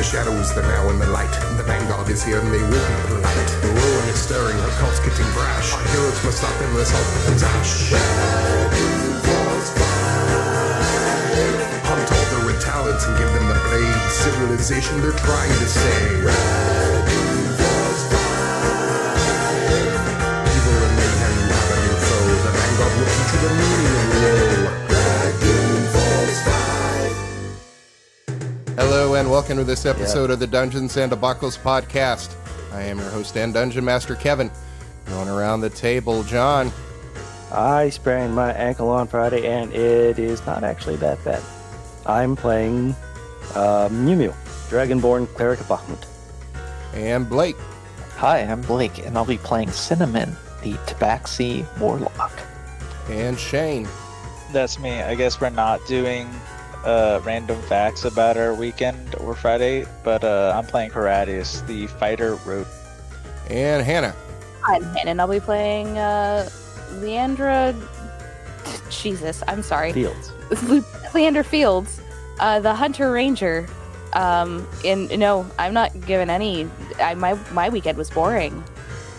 the shadows, the now and the light. The vanguard is here and they will be polite. The ruin is stirring, her cause getting brash. Our heroes must stop them, let's all becomes ash. Hunt all the red talents and give them the blade. Civilization they're trying to save. Evil and mayhem have a new foe. The vanguard will teach you the meaning of woe. Hello and welcome to this episode of the Dungeons and Debacles podcast. I am your host and Dungeon Master Kevin. Going around the table, John. I sprained my ankle on Friday and it is not actually that bad. I'm playing Mjömjö, Dragonborn Cleric of Bahamut. And Blake. Hi, I'm Blake, and I'll be playing Cinnamon, the Tabaxi Warlock. And Shane. That's me. I guess we're not doing random facts about our weekend or Friday, but I'm playing Horatius, the fighter rogue. And Hannah. I'm Hannah, and I'll be playing Leandre. Jesus, I'm sorry. Fields. Leandre Fields, the Hunter Ranger. No, I'm not given any. My weekend was boring.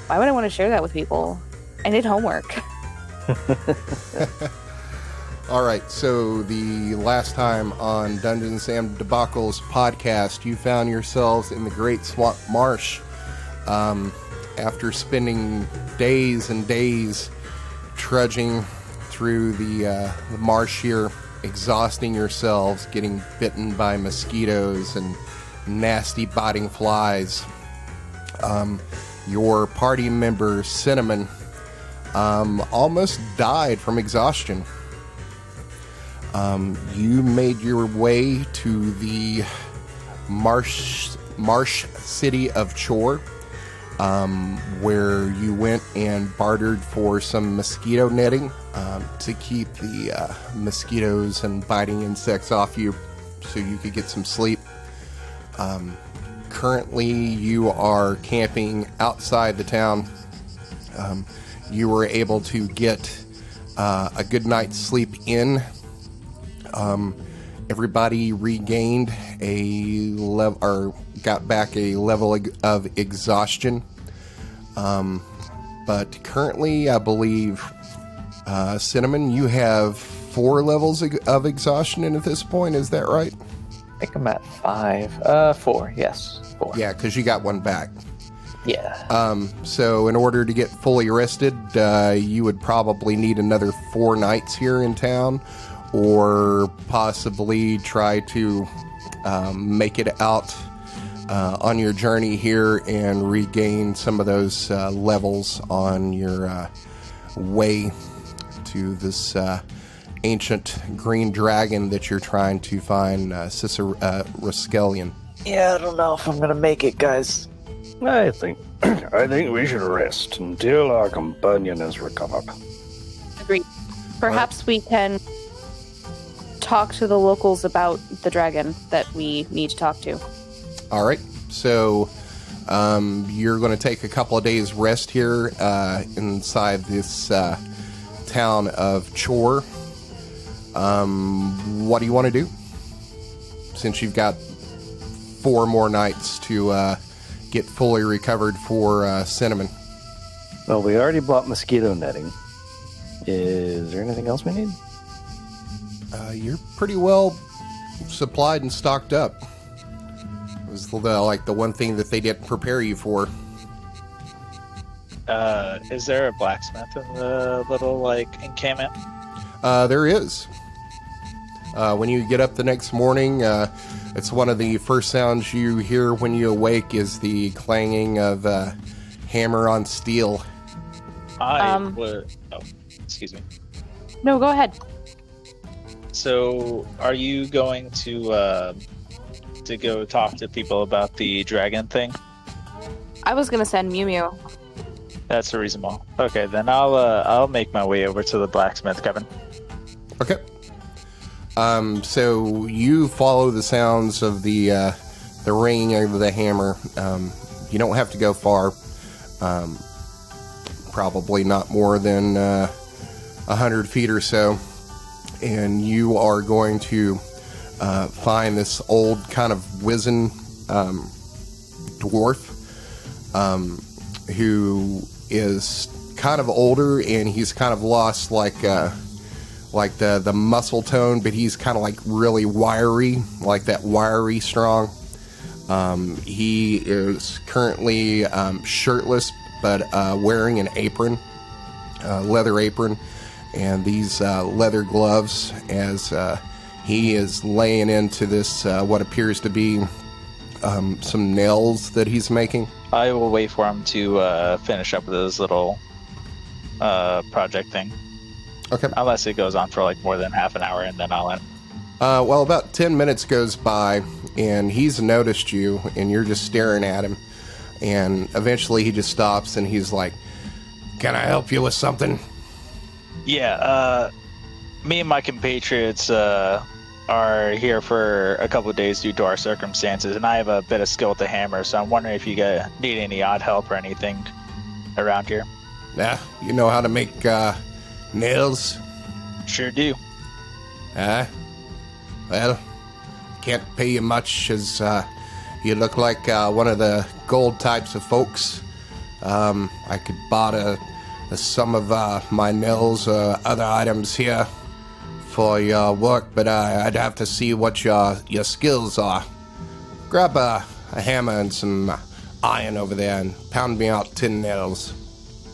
Why would I want to share that with people? I did homework. All right, so the last time on Dungeons and Debacles podcast, you found yourselves in the Great Swamp Marsh after spending days and days trudging through the marsh here, exhausting yourselves, getting bitten by mosquitoes and nasty biting flies. Your party member, Cinnamon, almost died from exhaustion. You made your way to the marsh city of Chor, where you went and bartered for some mosquito netting to keep the mosquitoes and biting insects off you so you could get some sleep. Currently, you are camping outside the town. You were able to get a good night's sleep in. Everybody regained a level, or got back a level of exhaustion. But currently, I believe, Cinnamon, you have 4 levels of exhaustion at this point. Is that right? I think I'm at 5. 4, yes. 4. Yeah, because you got one back. Yeah. So in order to get fully rested, you would probably need another 4 nights here in town, or possibly try to make it out on your journey here and regain some of those levels on your way to this ancient green dragon that you're trying to find, Raskellian. Yeah, I don't know if I'm gonna make it, guys. I think we should rest until our companion is recovered. Agreed. Perhaps we can talk to the locals about the dragon that we need to talk to. All right. So you're going to take a couple of days rest here inside this town of Chor. What do you want to do? Since you've got 4 more nights to get fully recovered for Cinnamon. Well, we already bought mosquito netting. Is there anything else we need? You're pretty well supplied and stocked up. It was the one thing that they didn't prepare you for. Is there a blacksmith in the little, encampment? There is. When you get up the next morning, it's one of the first sounds you hear when you awake is the clanging of hammer on steel. Excuse me. No, go ahead. So, are you going to go talk to people about the dragon thing? I was gonna send Mjömjö. That's reasonable. Okay, then I'll make my way over to the blacksmith, Kevin. Okay. So you follow the sounds of the ringing of the hammer. You don't have to go far. Probably not more than 100 feet or so. And you are going to find this old kind of wizened dwarf who is kind of older, and he's kind of lost like the muscle tone, but he's kind of like really wiry, like that wiry strong. He is currently shirtless, but wearing an apron, leather apron, and these leather gloves as he is laying into this what appears to be some nails that he's making. I will wait for him to finish up with his little project thing. Okay. Unless it goes on for like more than half an hour, and then I'll end. Well, about 10 minutes goes by, and he's noticed you, and you're just staring at him. And eventually he just stops, and he's like, "Can I help you with something?" Yeah, me and my compatriots are here for a couple of days due to our circumstances, and I have a bit of skill with the hammer, so I'm wondering if you guys need any odd help or anything around here. Yeah, you know how to make nails? Sure do. Well, can't pay you much, as you look like one of the gold types of folks. I could buy some of my nails or other items here for your work, but I'd have to see what your skills are. Grab a hammer and some iron over there and pound me out 10 nails.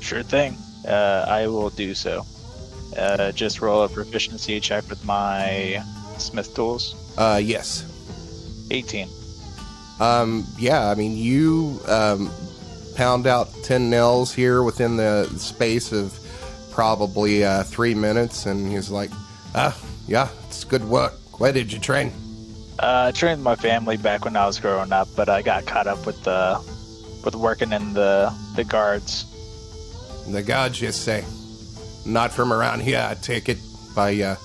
Sure thing. I will do so. Just roll a proficiency check with my smith tools. Yes. 18. Yeah, I mean, you pound out 10 nails here within the space of probably 3 minutes, and he's like, yeah, it's good work. Where did you train? I trained with my family back when I was growing up, but I got caught up with working in the guards. The guards, you say? Not from around here, I take it, by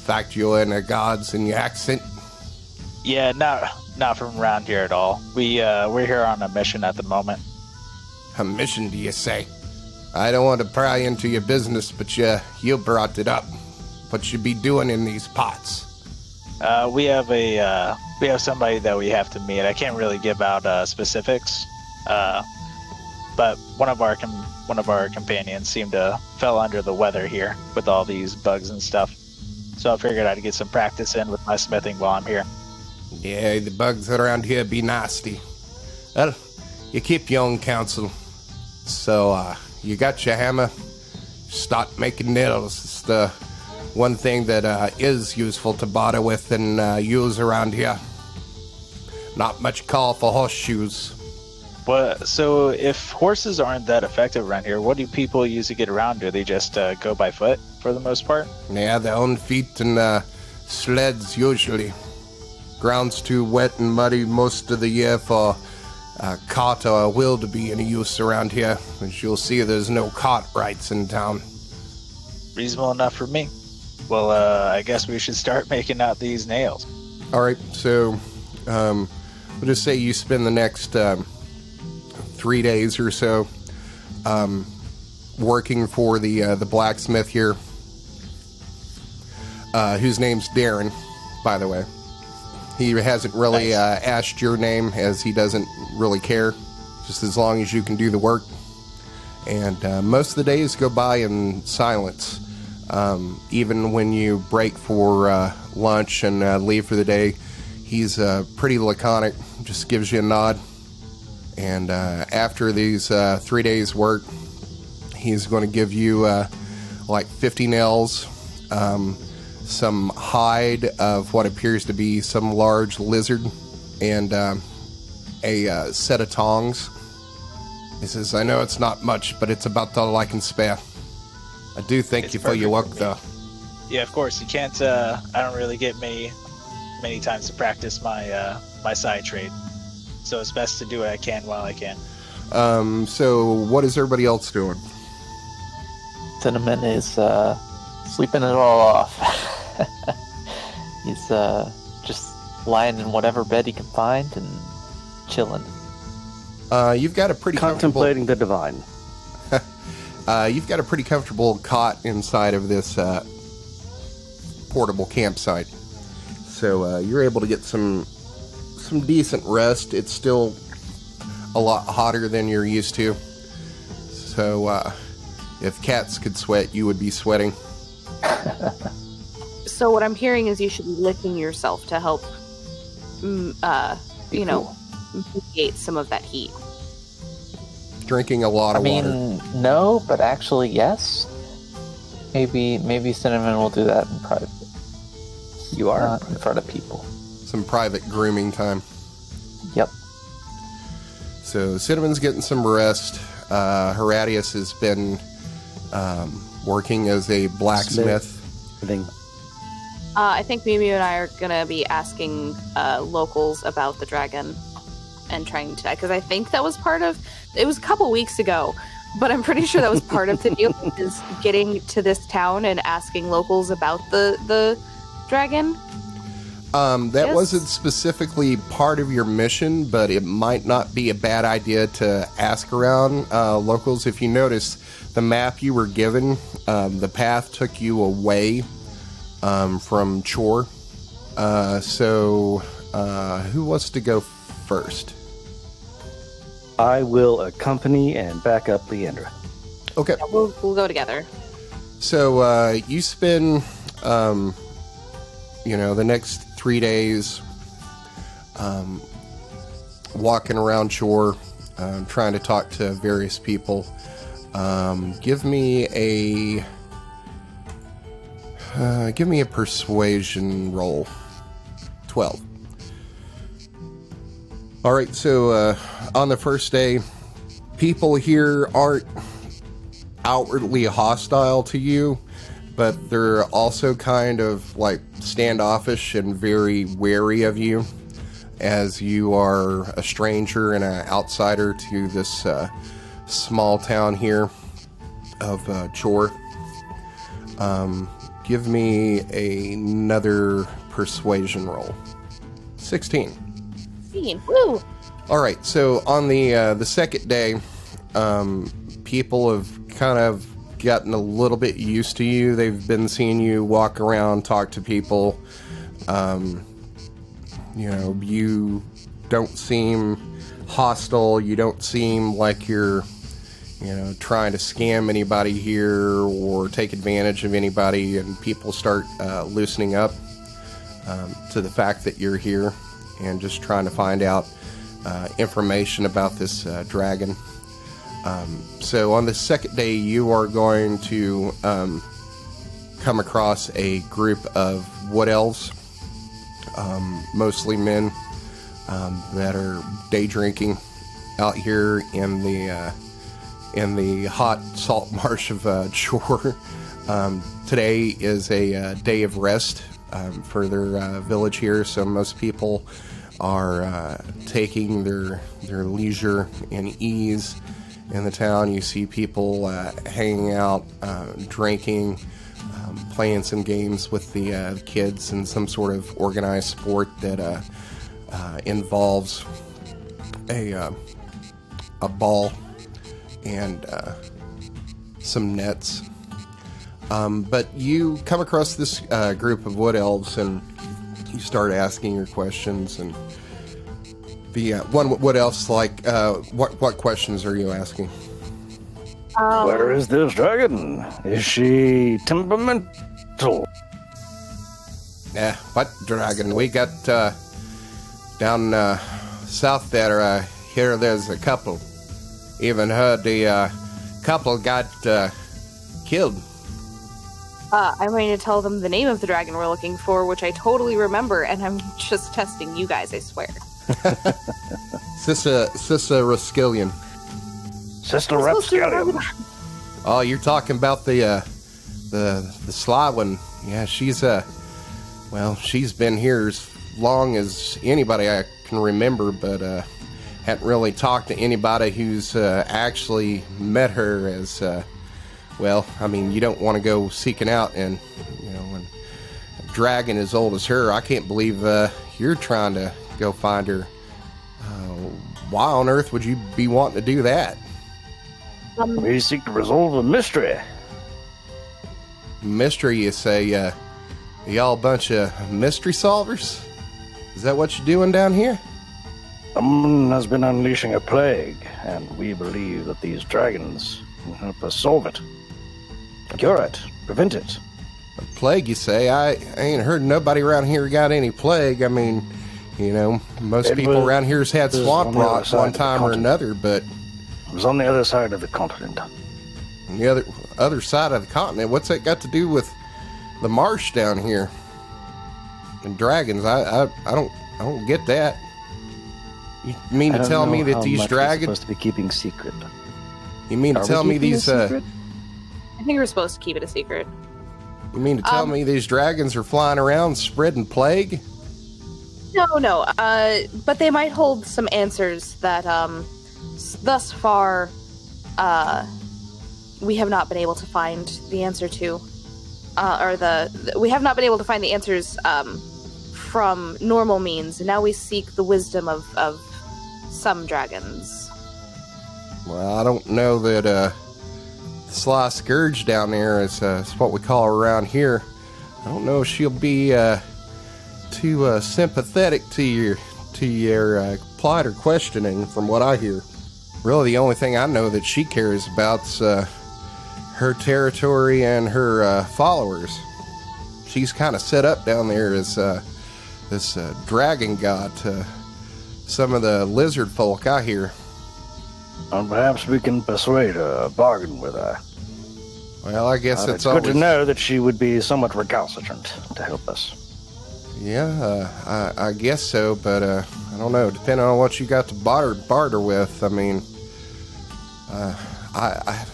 fact you're in the guards in your accent? Yeah, not from around here at all. We're here on a mission at the moment. A mission, do you say? I don't want to pry into your business, but you brought it up. What you be doing in these pots? We have somebody that we have to meet. I can't really give out specifics, but one of our companions seemed to fell under the weather here with all these bugs and stuff. So I figured I'd get some practice in with my smithing while I'm here. Yeah, the bugs around here be nasty. Well, you keep your own counsel. So, you got your hammer. Start making nails. It's the one thing that is useful to barter with and use around here. Not much call for horseshoes. Well, so if horses aren't that effective around here, what do people use to get around? Do they just go by foot for the most part? Yeah, their own feet and sleds usually. Ground's too wet and muddy most of the year for cart or will to be any use around here. As you'll see, there's no cart rights in town. Reasonable enough for me. Well, I guess we should start making out these nails. All right, so we'll just say you spend the next 3 days or so working for the blacksmith here, whose name's Darren, by the way. He hasn't really Nice. asked your name, as he doesn't really care, just as long as you can do the work. And most of the days go by in silence. Even when you break for lunch and leave for the day, he's pretty laconic, just gives you a nod. And after these 3 days' work, he's going to give you like 50 nails, some hide of what appears to be some large lizard, and a set of tongs. He says, "I know it's not much, but it's about all I can spare. I do thank It's you for your work, perfect though." Yeah, of course. You can't. I don't really get many times to practice my my side trade, so it's best to do what I can while I can. So what is everybody else doing? Cinnamon is sleeping it all off. He's just lying in whatever bed he can find and chilling. You've got a pretty Contemplating the divine. You've got a pretty comfortable cot inside of this portable campsite. So you're able to get some some decent rest. It's still a lot hotter than you're used to. So, if cats could sweat, you would be sweating. So what I'm hearing is you should be licking yourself to help, mitigate some of that heat. Drinking a lot of water. No, but actually, yes. Maybe Cinnamon will do that in private. You are Not in front of people. Some private grooming time. Yep. So Cinnamon's getting some rest. Horatius has been working as a blacksmith. I think Mjömjö and I are gonna be asking locals about the dragon and trying to, because I think that was part of. It was a couple weeks ago, but I'm pretty sure that was part of the deal. Is getting to this town and asking locals about the dragon. That wasn't specifically part of your mission, but it might not be a bad idea to ask around locals. If you notice, the map you were given, the path took you away from Chor. So who wants to go first? I will accompany and back up Leandre. Okay. Yeah, we'll go together. So you spend, the next 3 days walking around Chor, trying to talk to various people. Give me a persuasion roll. 12. All right, so on the first day, people here aren't outwardly hostile to you, but they're also kind of like standoffish and very wary of you, as you are a stranger and an outsider to this small town here of Chor. Give me another persuasion roll. 16. Woo! All right, so on the second day, people have kind of gotten a little bit used to you. They've been seeing you walk around, talk to people. You don't seem hostile. You don't seem like you're, trying to scam anybody here or take advantage of anybody. And people start loosening up to the fact that you're here and just trying to find out information about this dragon. So on the second day, you are going to come across a group of wood elves, mostly men, that are day drinking out here in the hot salt marsh of Chor. Today is a day of rest for their village here, so most people are taking their leisure and ease in the town. You see people hanging out, drinking, playing some games with the kids in some sort of organized sport that involves a ball and some nets. But you come across this group of wood elves and you start asking your questions, and the one wood elf's like, what questions are you asking? Where is this dragon? Is she temperamental? Yeah, what dragon? We got down south there. Here there's a couple. Even heard the couple got killed. I'm going to tell them the name of the dragon we're looking for, which I totally remember, and I'm just testing you guys, I swear. Sister Roskillion. Sister Rapscallion. Oh, you're talking about the sly one. Yeah, she's been here as long as anybody I can remember, but hadn't really talked to anybody who's actually met her. As you don't want to go seeking out, and when a dragon as old as her, I can't believe you're trying to go find her. Why on earth would you be wanting to do that? We seek to resolve a mystery. Mystery, you say? Y'all a bunch of mystery solvers? Is that what you're doing down here? Someone has been unleashing a plague, and we believe that these dragons will help us solve it. Cure it. Prevent it. A plague, you say? I ain't heard nobody around here got any plague. I mean, most people around here's had swamp rot one time or another, but... It was on the other side of the continent. On the other side of the continent? What's that got to do with the marsh down here? And dragons? I don't get that. You mean to tell me that these dragons... supposed to be keeping secret. You mean to tell me these... I think we're supposed to keep it a secret. You mean to tell me these dragons are flying around spreading plague? No. But they might hold some answers that, thus far, we have not been able to find the answer to. We have not been able to find the answers, from normal means. Now we seek the wisdom of some dragons. Well, I don't know that, Sly Scourge down there is what we call her around here. I don't know if she'll be too sympathetic to your plight or questioning, from what I hear. Really, the only thing I know that she cares about's her territory and her followers. She's kind of set up down there as this dragon god to some of the lizard folk I hear. And perhaps we can persuade her, bargain with her. Well, I guess it's good to know that she would be somewhat recalcitrant to help us. Yeah, I guess so, but I don't know. Depending on what you got to barter with, I mean, I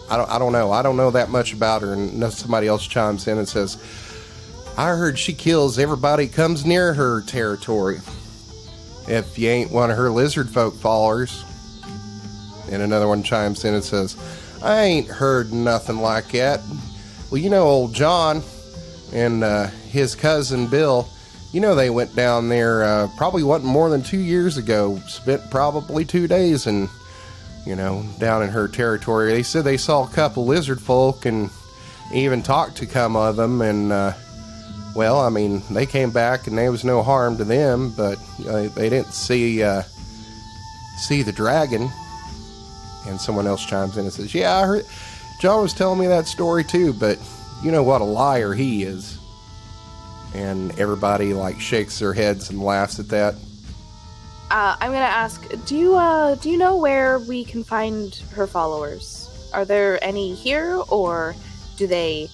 don't know. I don't know that much about her, and somebody else chimes in and says, I heard she kills everybody comes near her territory. If you ain't one of her lizard folk followers. And another one chimes in and says, I ain't heard nothing like that. Well, old John and his cousin Bill, they went down there probably wasn't more than 2 years ago. Spent probably 2 days and, down in her territory. They said they saw a couple lizard folk and even talked to some of them. And, well, I mean, they came back and there was no harm to them, but they didn't see the dragon. And someone else chimes in and says, yeah, I heard John was telling me that story too, but you know what a liar he is. And everybody shakes their heads and laughs at that. I'm gonna ask, do you know where we can find her followers? Are there any here, or do they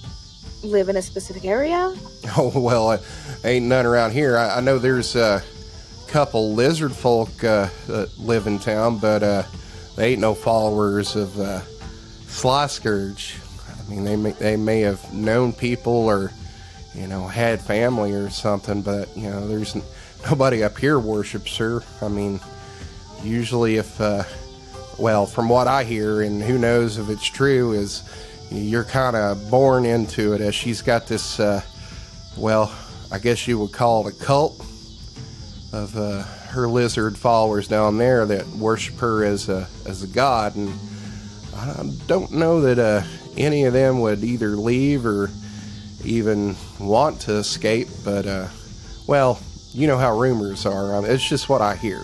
live in a specific area? Oh, well, ain't none around here. I know there's a couple lizard folk that live in town, but they ain't no followers of Sly Scourge. I mean, they may have known people or, had family or something, but, there's nobody up here worships her. I mean, usually if, from what I hear, and who knows if it's true, is you're kind of born into it, as she's got this, I guess you would call it a cult of her lizard followers down there that worship her as a god, and I don't know that any of them would either leave or even want to escape, but you know how rumors are. It's just what I hear.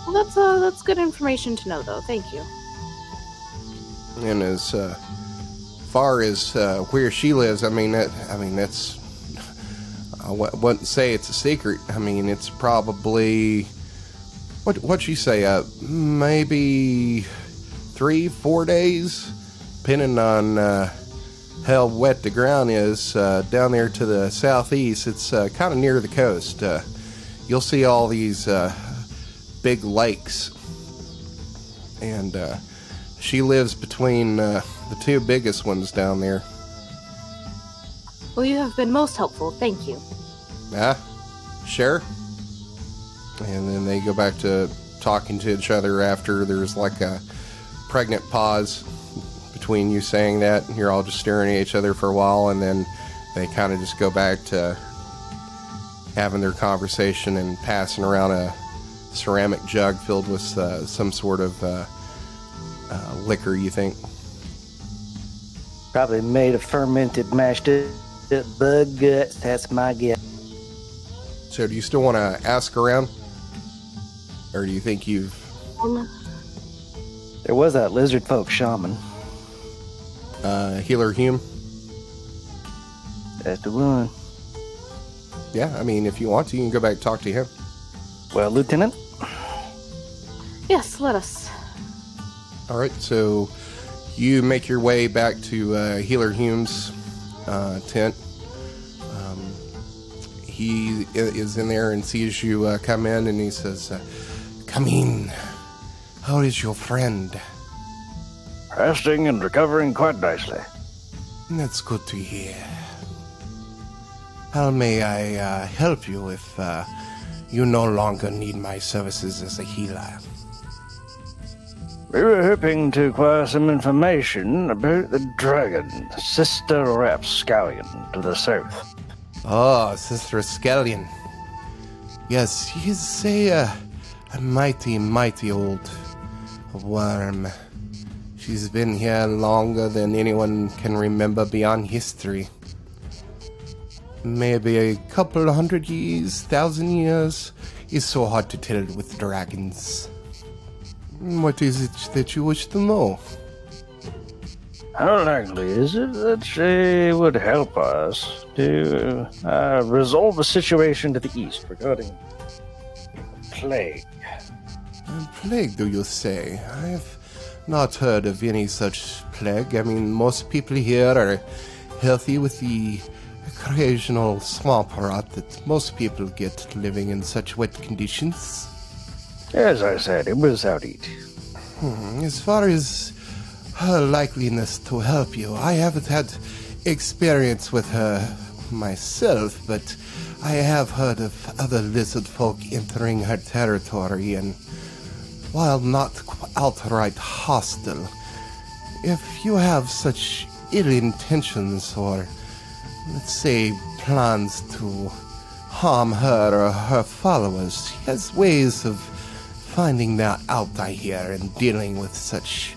Well, that's good information to know, though. Thank you. And as far as where she lives, that's. I wouldn't say it's a secret. I mean, it's probably what you say? Maybe 3-4 days, depending on how wet the ground is. Down there to the southeast, it's kind of near the coast. You'll see all these big lakes, and she lives between the two biggest ones down there. Well, you have been most helpful. Thank you. Sure. And then they go back to talking to each other after there's a pregnant pause between you saying that. You're all just staring at each other for a while, and then they kind of just go back to having their conversation and passing around a ceramic jug filled with some sort of liquor, you think. Probably made of fermented mashed bug guts. That's my guess. So do you still want to ask around? Or do you think you've... There was that lizard folk shaman. Healer Hume? That's the one. Yeah, I mean, if you want to, you can go back and talk to him. Well, Lieutenant? Yes, let us. All right, so you make your way back to Healer Hume's tent. He is in there and sees you come in, and he says, "Come in. How is your friend?" Resting and recovering quite nicely. That's good to hear. How may I help you if you no longer need my services as a healer? We were hoping to acquire some information about the dragon, Sister Rapscallion, to the south. Oh, Sister Scallion. Yes, he's a mighty, mighty old worm. She's been here longer than anyone can remember beyond history. Maybe a couple 100 years, 1,000 years. It's so hard to tell with dragons. What is it that you wish to know? How likely is it that she would help us to resolve a situation to the east regarding the plague? A plague, do you say? I've not heard of any such plague. I mean, most people here are healthy with the occasional swamp rot that most people get living in such wet conditions. As I said, it was out eat. As far as her likeliness to help you, I haven't had experience with her myself, but I have heard of other lizard folk entering her territory, and while not outright hostile, if you have such ill intentions or, let's say, plans to harm her or her followers, she has ways of finding that out, I hear, and dealing with such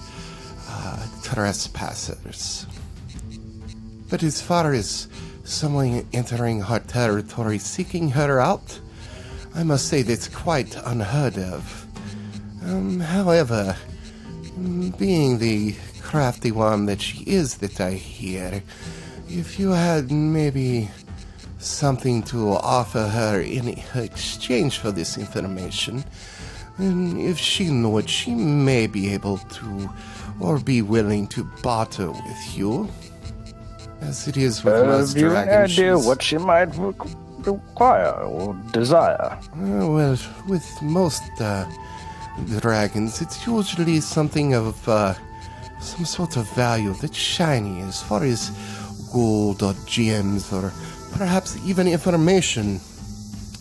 trespassers. But as far as someone entering her territory seeking her out, I must say that's quite unheard of. However, being the crafty one that she is that I hear, if you had maybe something to offer her in exchange for this information, and if she knew it, she may be able to, or be willing to barter with you. As it is with most Do you have dragons. any idea what she might require or desire? Well, with most dragons, it's usually something of some sort of value that's shiny, as far as gold or gems, or perhaps even information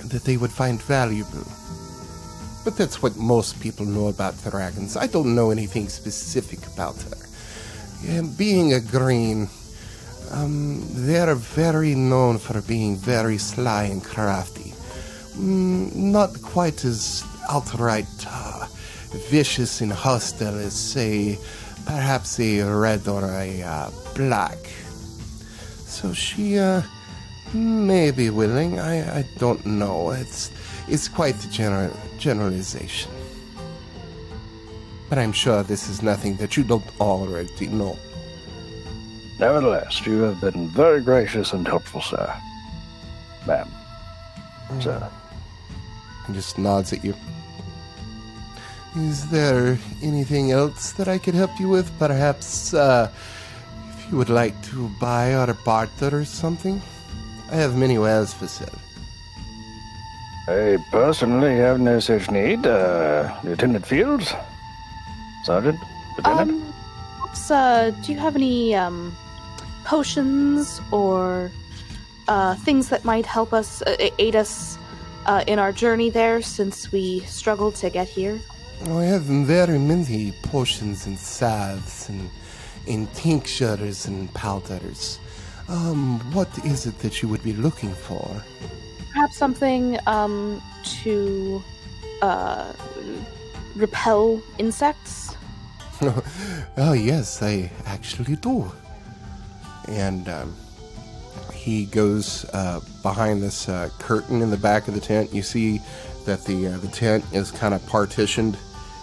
that they would find valuable. But that's what most people know about dragons. I don't know anything specific about her. Being a green, they're very known for being very sly and crafty. Not quite as outright vicious and hostile as, say, perhaps a red or a black. So she may be willing. I don't know. It's quite a generalization. But I'm sure this is nothing that you don't already know. Nevertheless, you have been very gracious and helpful, sir. Ma'am. Sir. He just nods at you. Is there anything else that I could help you with? Perhaps, if you would like to buy or barter or something? I have many wares for sale. I personally have no such need. Lieutenant Fields? Sergeant? Lieutenant? Perhaps, do you have any, potions or, things that might help us, aid us, in our journey there, since we struggled to get here? I have very many potions and salves and tinctures and powders. What is it that you would be looking for? Perhaps something, to, repel insects? Oh, yes, I actually do. And he goes behind this curtain in the back of the tent. You see that the tent is kind of partitioned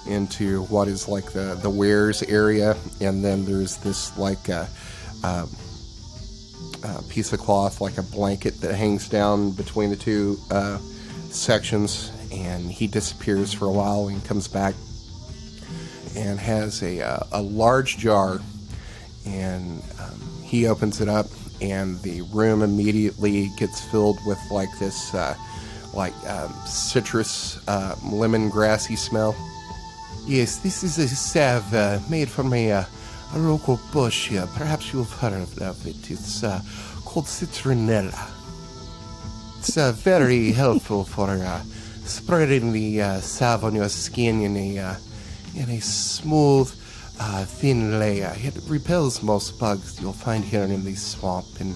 into what is like the wares area, and then there's this like piece of cloth, like a blanket that hangs down between the two sections, and he disappears for a while and comes back and has a large jar, and he opens it up, and the room immediately gets filled with like this citrus lemongrassy smell. Yes, this is a salve made from a local bush here. Perhaps you've heard of it. It's called citronella. It's very helpful for spreading the salve on your skin in a smooth, thin layer. It repels most bugs you'll find here in the swamp, and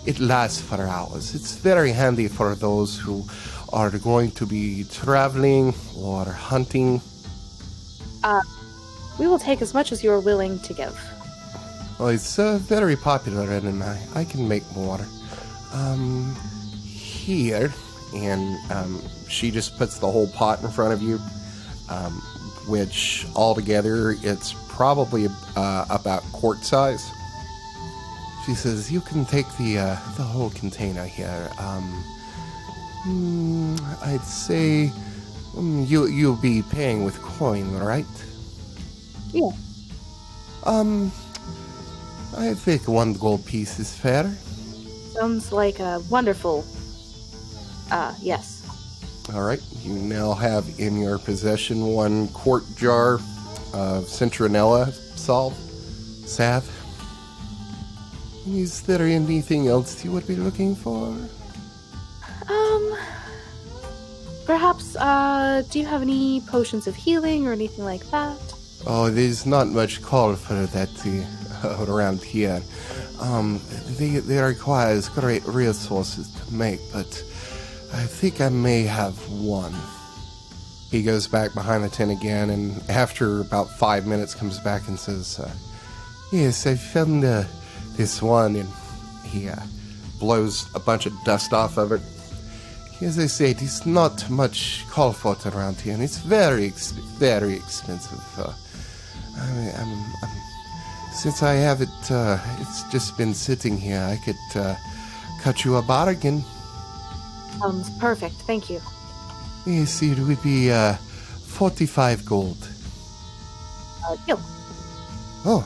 it lasts for hours. It's very handy for those who are going to be traveling or hunting. We will take as much as you are willing to give. Well, it's very popular, and I can make more. Here, and she just puts the whole pot in front of you, which altogether it's probably about quart size. She says, "You can take the whole container here. I'd say you'll be paying with coin, right?" Yeah. I think 1 gold piece is fair. Sounds like a wonderful. Yes. All right, you now have in your possession 1 quart jar of citronella salve. Is there anything else you would be looking for? Perhaps, do you have any potions of healing or anything like that? Oh, there's not much call for that around here. They requires great resources to make, but I think I may have 1. He goes back behind the tent again, and after about 5 minutes comes back and says, "Yes, I found this one," and he blows a bunch of dust off of it. As I said, it's not much call for it around here, and it's very expensive. Since I have it, it's just been sitting here. I could cut you a bargain. Sounds perfect, thank you. Yes, it would be 45 gold. Deal. Oh,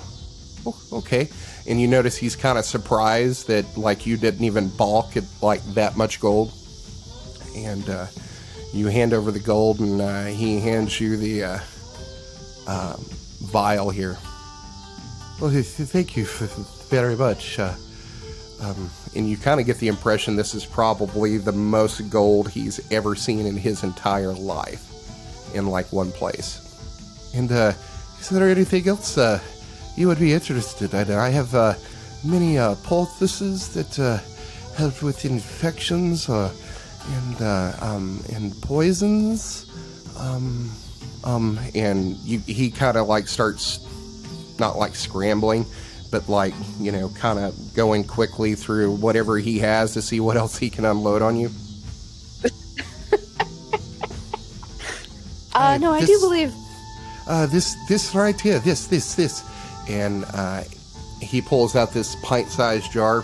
okay. And you notice he's kind of surprised that, like, you didn't even balk at, like, that much gold. And you hand over the gold, and he hands you the vial here. Well, thank you very much. And you kind of get the impression this is probably the most gold he's ever seen in his entire life in, like, one place. And is there anything else you would be interested in? I have many poultices that help with infections and poisons. And he kind of like starts, not like scrambling, but like, you know, kind of going quickly through whatever he has to see what else he can unload on you. No, I do believe. This right here, this. And he pulls out this pint-sized jar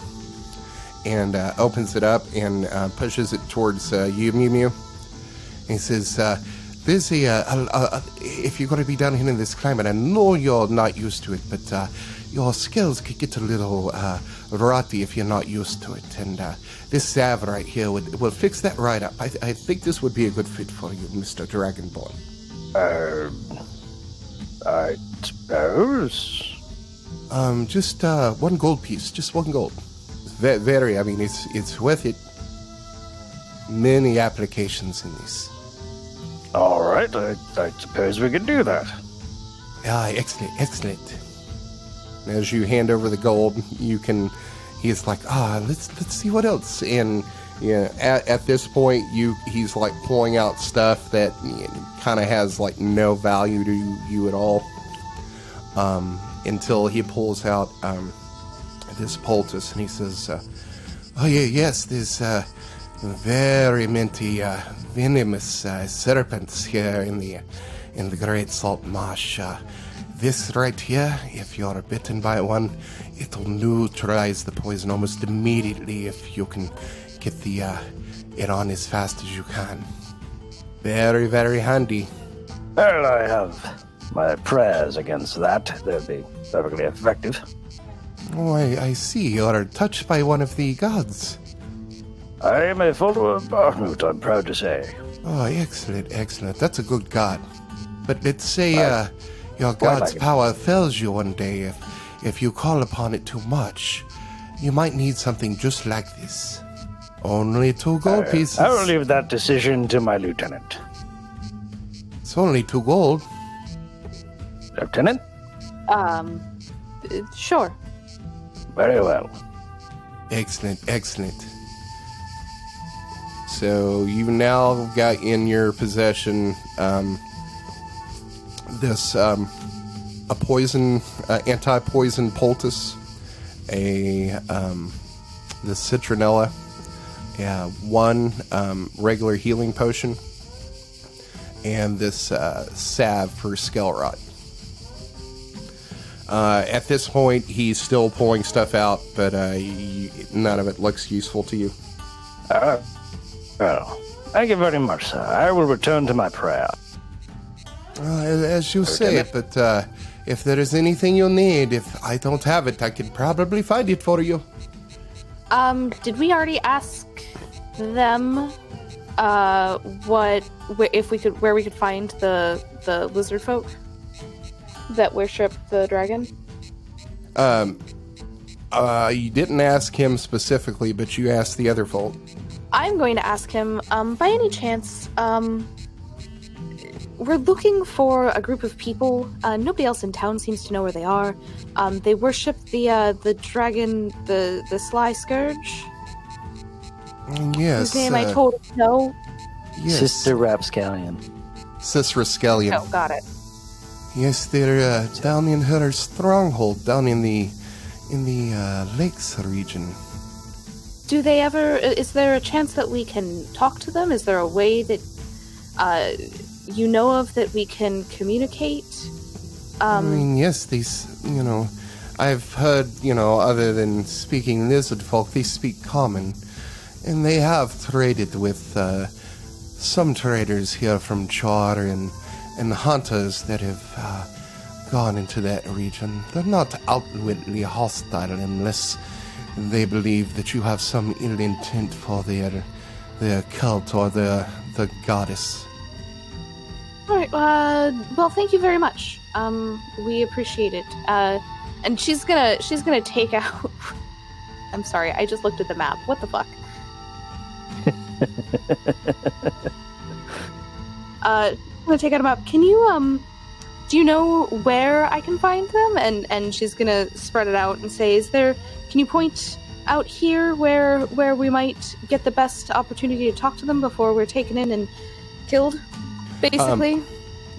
and opens it up and pushes it towards you, Mjömjö. And he says, "There's if you're going to be down here in this climate, I know you're not used to it, but your skills could get a little rotty if you're not used to it. And this salve right here will fix that right up. I think this would be a good fit for you, Mr. Dragonborn." I suppose. Just 1 gold piece, just 1 gold. Very, I mean, it's worth it. Many applications in this. All right, I suppose we can do that. Excellent. As you hand over the gold, he's like, let's see what else. And yeah, at this point, he's like pulling out stuff that kind of has like no value to you at all. Until he pulls out this poultice, and he says, Oh, yeah, yes, there's very many venomous serpents here in the Great Salt Marsh. This right here, if you're bitten by one, it'll neutralize the poison almost immediately if you can get it on as fast as you can. Very, very handy. Well, I have my prayers against that. They'll be perfectly effective. Oh, I see. You're touched by one of the gods. I am a follower of Bahamut, I'm proud to say. Oh, excellent, excellent. That's a good god. But let's say your god's like it. power fails you one day. If you call upon it too much, you might need something just like this. Only 2 gold pieces. I will leave that decision to my lieutenant. It's only 2 gold. Lieutenant? Sure. Very well. Excellent, excellent. So you now got in your possession this a poison anti-poison poultice, the citronella, 1 regular healing potion, and this salve for scale rot. At this point, he's still pulling stuff out, but none of it looks useful to you. Well, thank you very much, sir. I will return to my prayer. As you say, but if there is anything you need, if I don't have it, I can probably find it for you. Did we already ask them where we could find the lizard folk that worship the dragon? You didn't ask him specifically, but you asked the other folk. I'm going to ask him, by any chance, we're looking for a group of people. Nobody else in town seems to know where they are. They worship the dragon, the Sly Scourge. Yes. Whose name I told him no. Yes. Sister Rapscallion. Sister Rascallion. Oh, got it. Yes, they're down in her stronghold, down in the lakes region. Do they ever? Is there a chance that we can talk to them? Is there a way that you know of that we can communicate? I mean, yes, these, I've heard, other than speaking lizard folk, they speak common. And they have traded with some traders here from Chor and hunters that have gone into that region. They're not outwardly hostile unless they believe that you have some ill intent for their cult or the goddess. All right. Well, thank you very much. We appreciate it. And she's gonna take out. I'm sorry. I just looked at the map. What the fuck? I'm gonna take out a map. Can you do you know where I can find them? And she's gonna spread it out and say, can you point out here where we might get the best opportunity to talk to them before we're taken in and killed, basically?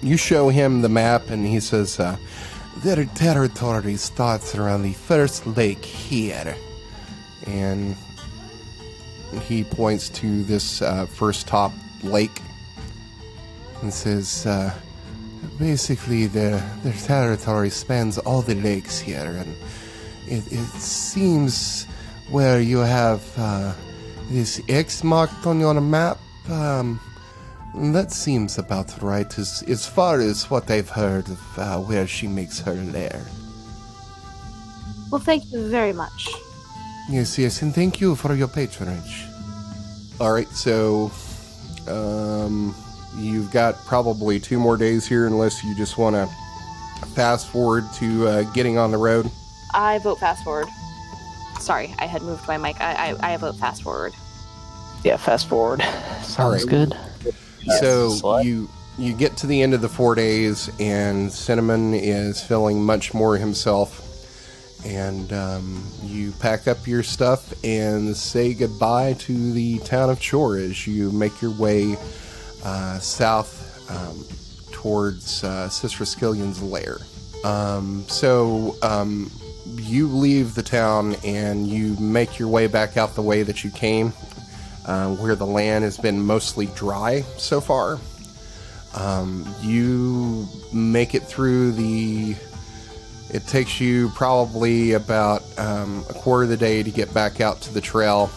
You show him the map, and he says, their territory starts around the first lake here. And he points to this first top lake and says, basically their territory spans all the lakes here, and it seems where you have this X marked on your map, that seems about right as far as what I've heard of where she makes her lair. Well, thank you very much. Yes, and thank you for your patronage. Alright, so you've got probably 2 more days here unless you just want to fast forward to getting on the road. I vote fast forward. Sorry, I had moved my mic. I vote fast forward. Yeah, fast forward. Sounds right. good. So you get to the end of the 4 days, and Cinnamon is feeling much more himself. And you pack up your stuff and say goodbye to the town of Chor as you make your way south towards Sister Skillion's lair. So you leave the town and you make your way back out the way that you came, where the land has been mostly dry so far. You make it through it takes you probably about a quarter of the day to get back out to the trail,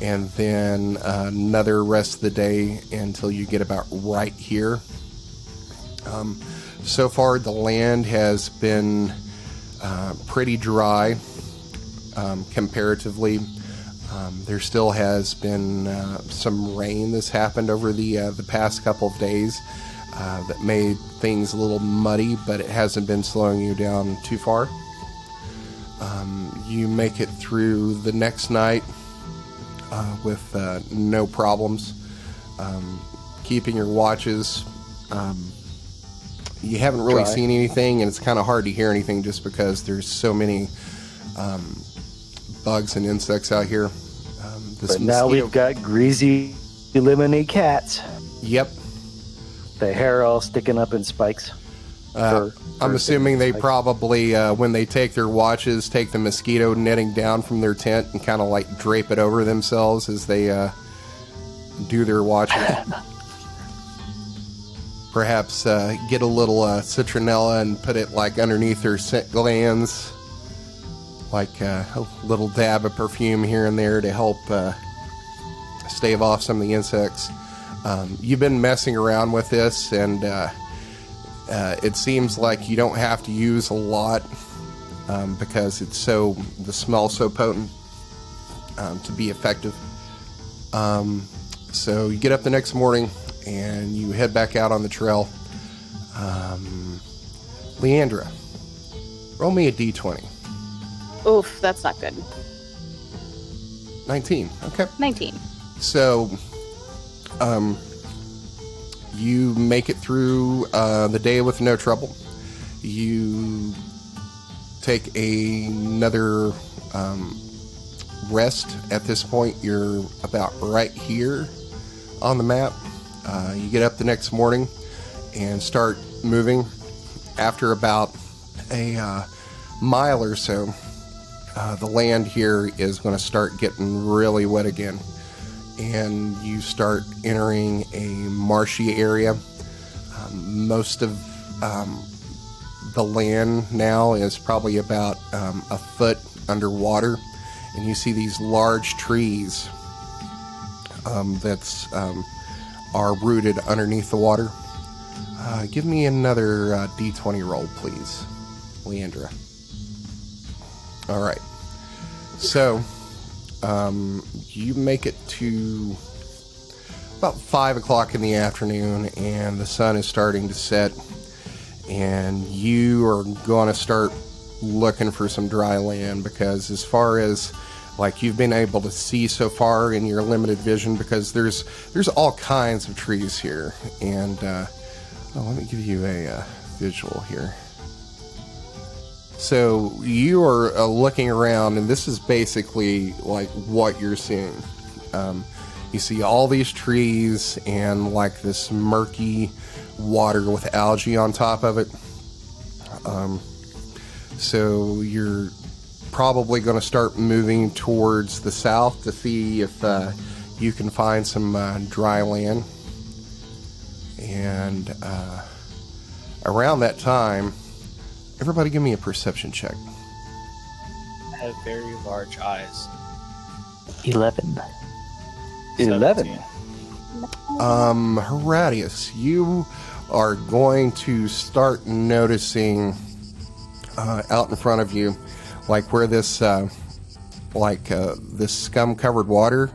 and then another rest of the day until you get about right here. So far, the land has been pretty dry comparatively. There still has been some rain that's happened over the past couple of days that made things a little muddy, but it hasn't been slowing you down too far. You make it through the next night with no problems. Keeping your watches. You haven't really seen anything, and it's kind of hard to hear anything just because there's so many bugs and insects out here. But now we've got greasy, lemony cats. Yep. The hair all sticking up in spikes. I'm assuming they probably, when they take their watches, take the mosquito netting down from their tent and kind of like drape it over themselves as they do their watches. Perhaps get a little citronella and put it like underneath their scent glands, like a little dab of perfume here and there to help stave off some of the insects. You've been messing around with this, and it seems like you don't have to use a lot because the smell's so potent to be effective. So you get up the next morning and you head back out on the trail. Leandre, roll me a d20. Oof, that's not good. 19. Okay. 19. So, you make it through the day with no trouble. You take another rest. At this point, you're about right here on the map. You get up the next morning and start moving. After about a mile or so, the land here is going to start getting really wet again. And you start entering a marshy area. Most of the land now is probably about a foot underwater. And you see these large trees that are rooted underneath the water. Give me another d20 roll, please, Leandre. All right. So, you make it to about 5 o'clock in the afternoon, and the sun is starting to set, and you are going to start looking for some dry land, because as far as like you've been able to see so far in your limited vision, because there's all kinds of trees here, and let me give you a visual here. So you are looking around, and this is basically like what you're seeing. You see all these trees and like this murky water with algae on top of it. So you're probably going to start moving towards the south to see if you can find some dry land. And around that time, everybody give me a perception check. I have very large eyes. 11. 11. Horatius, you are going to start noticing out in front of you, like where this this scum-covered water,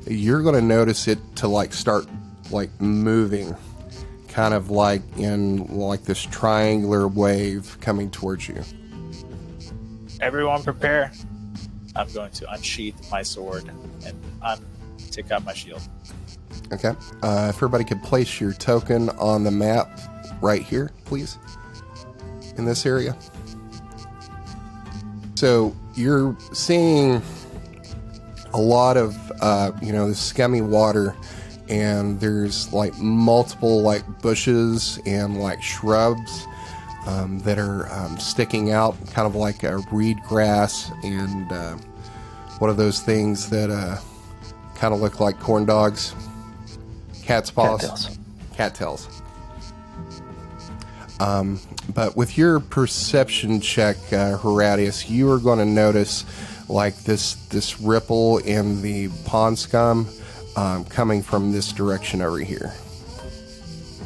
you're going to notice it to like start like moving, kind of like in like this triangular wave coming towards you. Everyone prepare. I'm going to unsheath my sword and take out my shield. Okay. If everybody could place your token on the map right here, please, in this area. So you're seeing a lot of, this scummy water, and there's like multiple like bushes and like shrubs that are sticking out, kind of like a reed grass and one of those things that kind of look like corn dogs. Cat's paws. Cattails. But with your perception check, Horatius, you are going to notice like this ripple in the pond scum coming from this direction over here.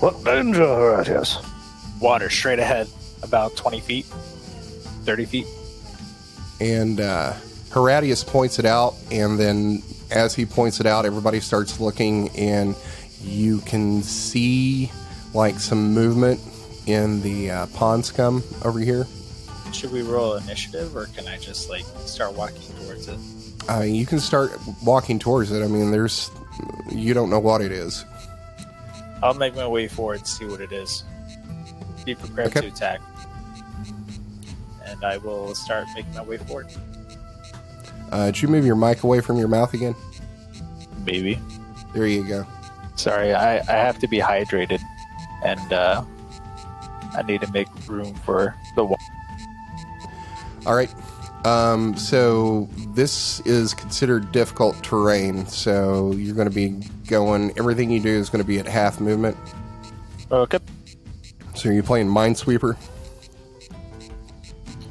What danger, Horatius? Water straight ahead, about 20 feet, 30 feet. And Horatius points it out, and then as he points it out, everybody starts looking, and you can see like some movement in the pond scum over here. Should we roll initiative, or can I just like start walking towards it? You can start walking towards it. I mean, you don't know what it is. I'll make my way forward, see what it is. Be prepared to attack. And I will start making my way forward. Did you move your mic away from your mouth again? Maybe. There you go. Sorry, I have to be hydrated. And I need to make room for the water. All right. So this is considered difficult terrain. So you're going to be going, everything you do is going to be at half movement. Okay. So you're playing Minesweeper?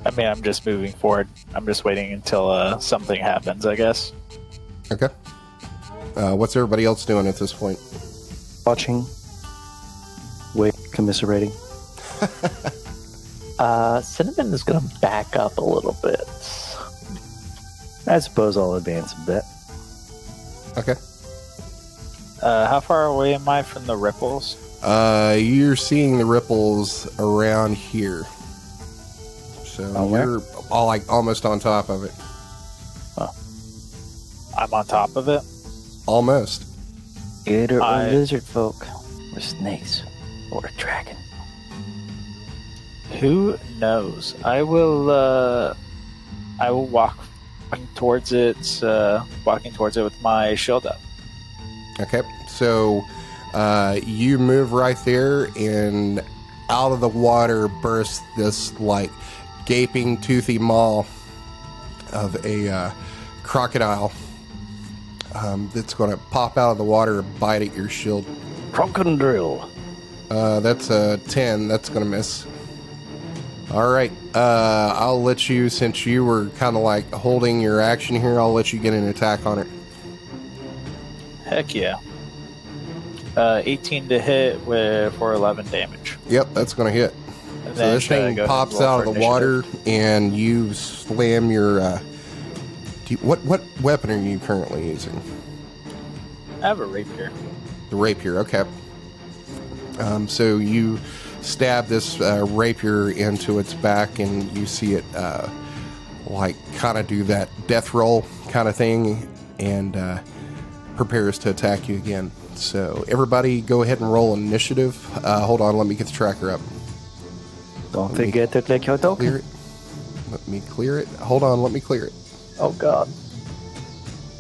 I mean, I'm just moving forward. I'm just waiting until something happens, I guess. Okay. What's everybody else doing at this point? Watching. Wait, commiserating. Cinnamon is going to back up a little bit. I suppose I'll advance a bit. Okay. How far away am I from the ripples? You're seeing the ripples around here. So you're all like almost on top of it. Huh. I'm on top of it? Almost. Gator or lizard folk, or snakes, or a dragon. Who knows? I will walk towards it, with my shield up. Okay. So you move right there, and out of the water bursts this like gaping, toothy maw of a crocodile that's going to pop out of the water and bite at your shield. Crocodile. That's a 10. That's going to miss. All right. I'll let you, since you were kind of like holding your action here, I'll let you get an attack on it. Heck yeah. 18 to hit for 11 damage. Yep, that's going to hit. And so this thing pops out of the water, and you slam your... what weapon are you currently using? I have a rapier. The rapier, okay. So you stab this rapier into its back, and you see it like kind of do that death roll kind of thing, and prepares to attack you again. So everybody go ahead and roll initiative. Hold on, let me get the tracker up. Don't forget to click your token. Clear it. Let me clear it. Hold on, let me clear it. Oh god.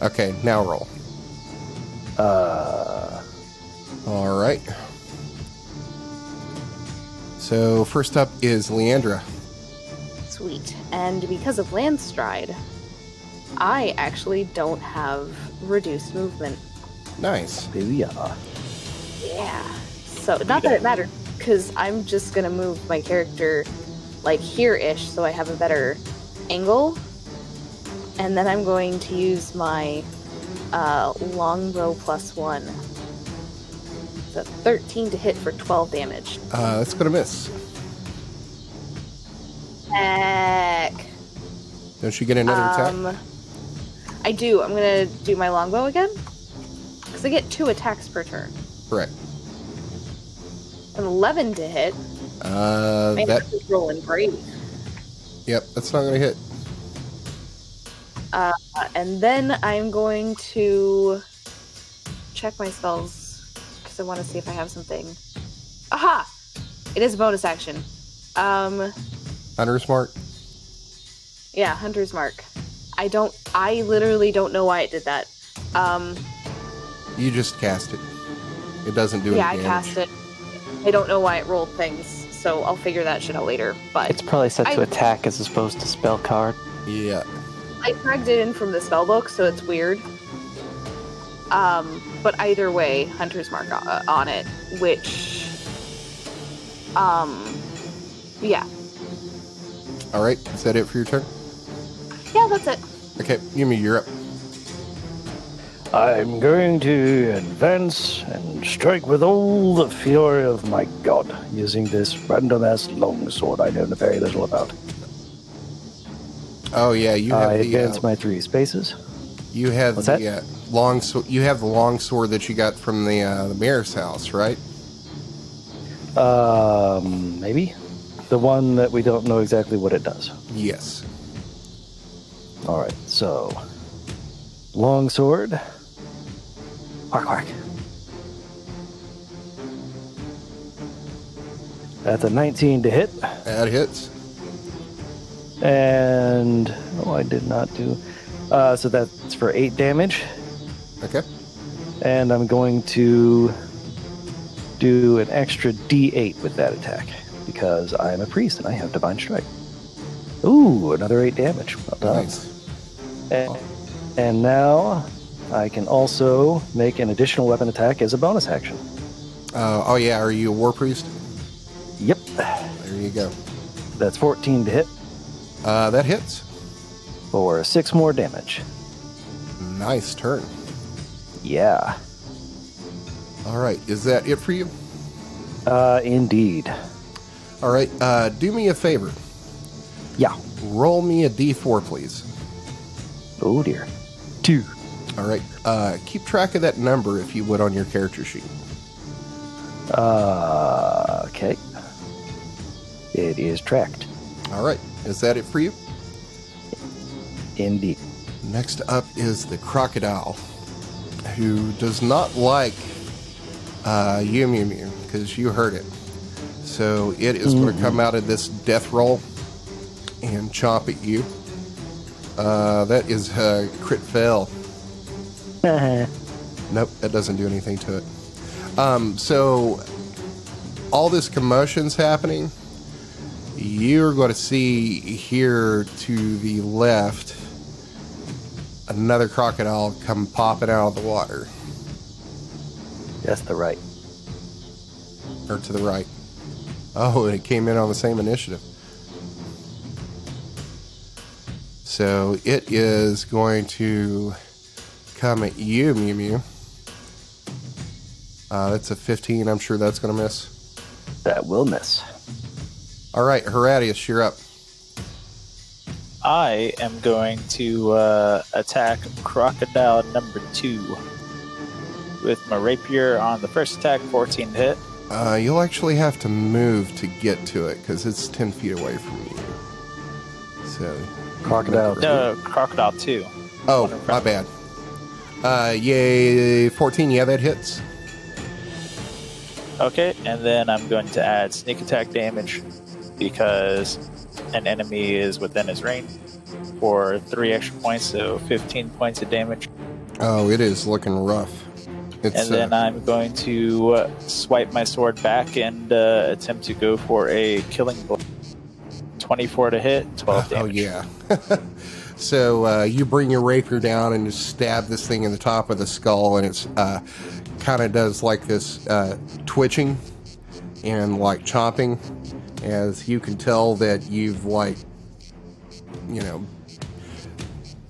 Okay, now roll. All right. So first up is Leandre. Sweet. And because of Landstride, I actually don't have reduced movement. Nice. Booyah. Yeah. So, not that it mattered, because I'm just going to move my character, like, here-ish, so I have a better angle. And then I'm going to use my longbow +1. So 13 to hit for 12 damage. That's going to miss. Heck. Don't you get another attack? I do. I'm going to do my longbow again. Because I get 2 attacks per turn. Correct. An 11 to hit. That is rolling great. Yep, that's not going to hit. And then I'm going to check my spells because I want to see if I have something. Aha! It is a bonus action. Hunter's Mark? Yeah, Hunter's Mark. I literally don't know why it did that. You just cast it. It doesn't do yeah, any damage. I cast it. I don't know why it rolled things. so I'll figure that shit out later. But It's probably set to attack as opposed to spell card. Yeah. I dragged it in from the spellbook, so it's weird. But either way, Hunter's Mark on it, which, yeah. All right. Is that it for your turn? Yeah, that's it. Okay. Yumi, you're up. I'm going to advance and strike with all the fury of my god, using this random-ass longsword I know very little about. Oh yeah, you have I the advance my 3 spaces. you have What's the that? long you have the long sword that you got from the mayor's house, right? Maybe? The one that we don't know exactly what it does. Yes. Alright, so... longsword. Quack, quack. That's a 19 to hit. That hits. And... oh, I did not do... so that's for 8 damage. Okay. And I'm going to do an extra D8 with that attack. Because I'm a priest and I have Divine Strike. Ooh, another 8 damage. Well done. Nice. And now I can also make an additional weapon attack as a bonus action. Oh yeah, are you a war priest? Yep. There you go. That's 14 to hit That hits. for 6 more damage. Nice turn. Yeah. All right, is that it for you? Indeed. All right, do me a favor. Yeah. Roll me a d4, please. Oh dear. 2. All right, keep track of that number if you would on your character sheet. Okay. It is tracked. All right, is that it for you? Indeed. Next up is the crocodile, who does not like Mjömjö, because you heard it. So it is going to come out of this death roll and chomp at you. That is a crit fail. Nope, that doesn't do anything to it. So all this commotion's happening. You're going to see here to the left another crocodile come popping out of the water. That's the right. Or to the right. Oh, and it came in on the same initiative. So it is going to come at you, Mjömjö. That's a 15. I'm sure that's going to miss. That will miss. All right, Horatius, you're up. I am going to attack crocodile number 2 with my rapier on the first attack, 14 to hit. You'll actually have to move to get to it because it's 10 feet away from you. So, Crocodile. No, crocodile 2. oh, my bad. Yay, 14. Yeah, that hits. Okay, and then I'm going to add sneak attack damage because an enemy is within his range for 3 extra points, so 15 points of damage. Oh, it is looking rough. It's, And then I'm going to swipe my sword back and attempt to go for a killing blow. 24 to hit, 12 damage. oh yeah. So you bring your rapier down and just stab this thing in the top of the skull, and it's kind of does like this twitching and like chomping, as you can tell that you've like, you know,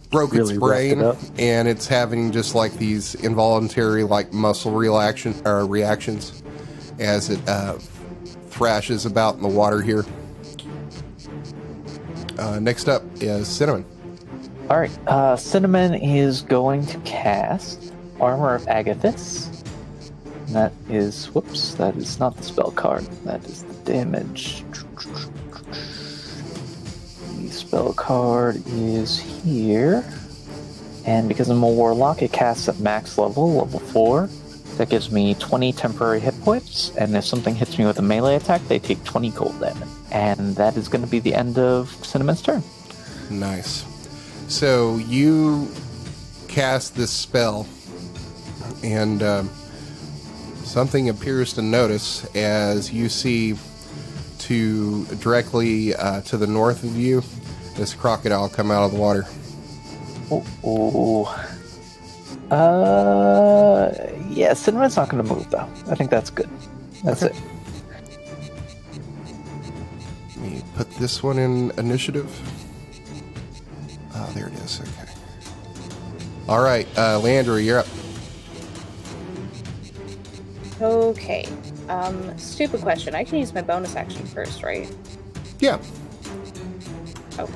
broke Really its brain, roughed it up. and it's having just like these involuntary like muscle reactions as it thrashes about in the water here. Next up is Cinnamon. Alright, Cinnamon is going to cast Armor of Agathis. And that is, whoops, that is not the spell card. That is the damage. The spell card is here. And because I'm a Warlock, it casts at max level, level 4. That gives me 20 temporary hit points, and if something hits me with a melee attack, they take 20 cold damage. And that is going to be the end of Cinnamon's turn. Nice. So you cast this spell, and something appears to notice as you see directly to the north of you, this crocodile come out of the water. Yeah, Cinnamon's not going to move, though. I think that's good. That's it. Let me put this one in initiative. There it is. Okay. All right, Leandre, you're up. Okay. Stupid question. I can use my bonus action first, right? Yeah. Oh.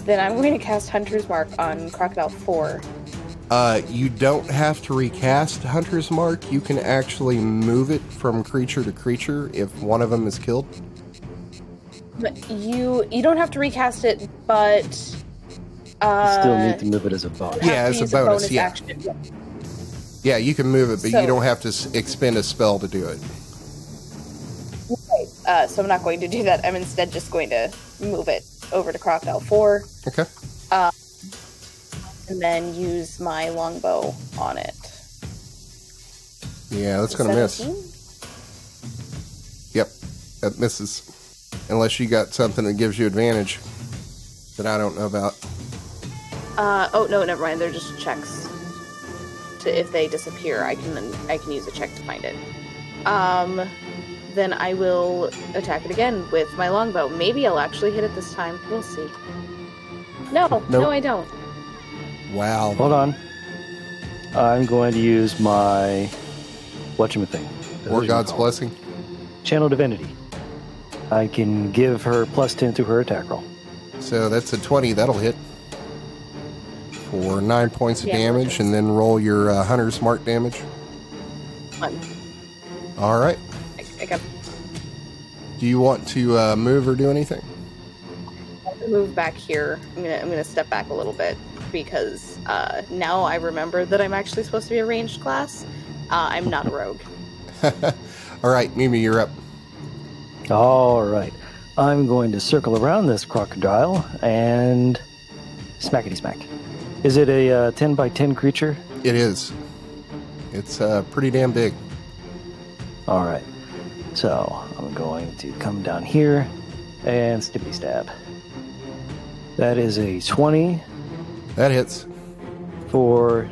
Then I'm going to cast Hunter's Mark on Crocodile 4. You don't have to recast Hunter's Mark. You can actually move it from creature to creature if one of them is killed. But you don't have to recast it, but You still need to move it as a bonus. Yeah, as a bonus, yeah. Action. Yeah. Yeah, you can move it, but So- you don't have to expend a spell to do it. Okay. So I'm not going to do that. I'm instead just going to move it over to Crocodile 4. Okay. And then use my longbow on it. Yeah, that's going to miss. 17? Yep, that misses. Unless you got something that gives you advantage that I don't know about. Oh no, never mind. They're just checks. If they disappear, I can use a check to find it. Then I will attack it again with my longbow. Maybe I'll actually hit it this time. We'll see. No, I don't. Wow. Hold on. I'm going to use my whatchamacallit. War God's Blessing. Channel Divinity. I can give her +10 to her attack roll. So that's a 20. That'll hit. For 9 points of Yeah, damage, and then roll your Hunter's Mark damage. 1. All right. I got Do you want to move or do anything? to move back here. I'm gonna step back a little bit because now I remember that I'm actually supposed to be a ranged class. I'm not a rogue. All right, Mjömjö, you're up. All right. I'm going to circle around this crocodile and smackety smack. Is it a 10 by 10 creature? It is. It's pretty damn big. All right. So I'm going to come down here and stippy stab. That is a 20 That hits. for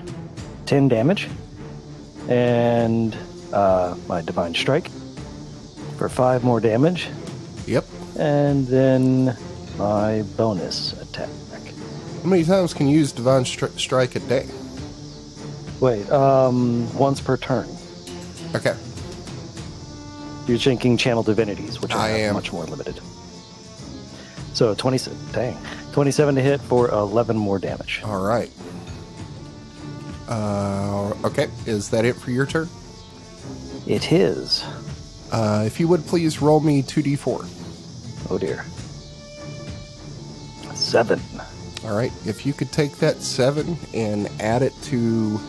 10 damage. And my Divine Strike for 5 more damage. Yep. And then my bonus attack. How many times can you use Divine Strike a day? Wait, once per turn. Okay. You're thinking Channel Divinities, which I are am. much more limited. So 27 to hit for 11 more damage. All right. Okay. Is that it for your turn? It is. If you would please roll me 2d4. Oh dear. 7. All right. If you could take that 7 and add it to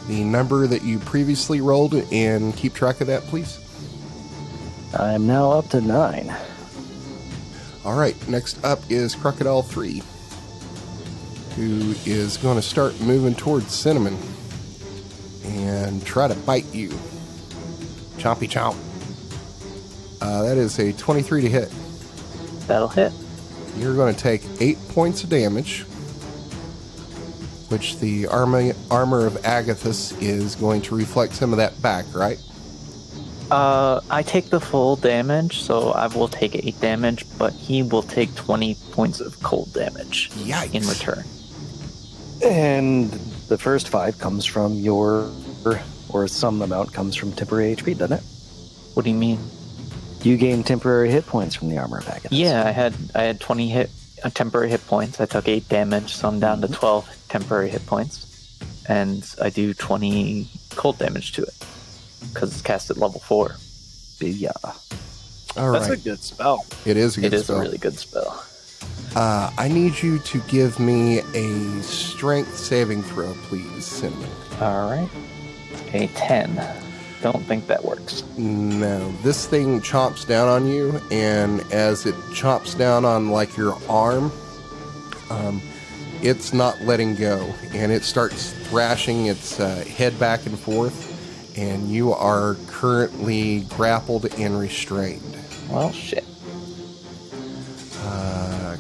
the number that you previously rolled and keep track of that, please. I am now up to 9. All right. Next up is Crocodile 3, who is going to start moving towards Cinnamon and try to bite you. Chompy chomp. That is a 23 to hit. That'll hit. You're going to take 8 points of damage, which the armor of Agathis is going to reflect some of that back, right? I take the full damage, so I will take 8 damage, but he will take 20 points of cold damage Yikes. in return. And the first 5 comes from your, or some amount comes from temporary HP, doesn't it? What do you mean? You gain temporary hit points from the armor of Agathis. Yeah, I had 20 temporary hit points. I took 8 damage, so I'm down to 12 temporary hit points, and I do 20 cold damage to it because it's cast at level 4. Yeah. All That's right. a good spell. It is a good It is spell. a really good spell. I need you to give me a strength saving throw, please, Cinnamon. All right, a 10. Don't think that works. No, this thing chomps down on you, and as it chomps down on like your arm, it's not letting go, and it starts thrashing its head back and forth, and you are currently grappled and restrained. Well, shit.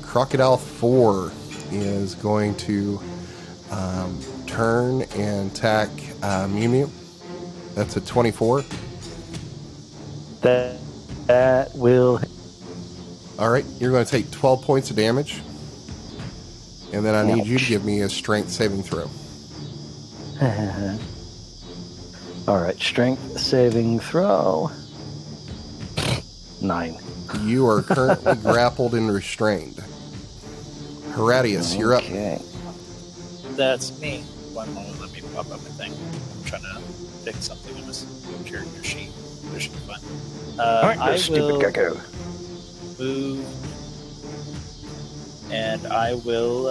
Crocodile 4 is going to turn and attack Mjömjö. That's a 24. That will. All right, you're going to take 12 points of damage. And then I need you to give me a strength saving throw. All right, strength saving throw. 9. You are currently grappled and restrained. Horatius, you're up. Okay. That's me. One moment, let me pop up a thing. I'm trying to fix something in this character sheet. This should be fun. Alright, I stupid will gecko. move, and I will.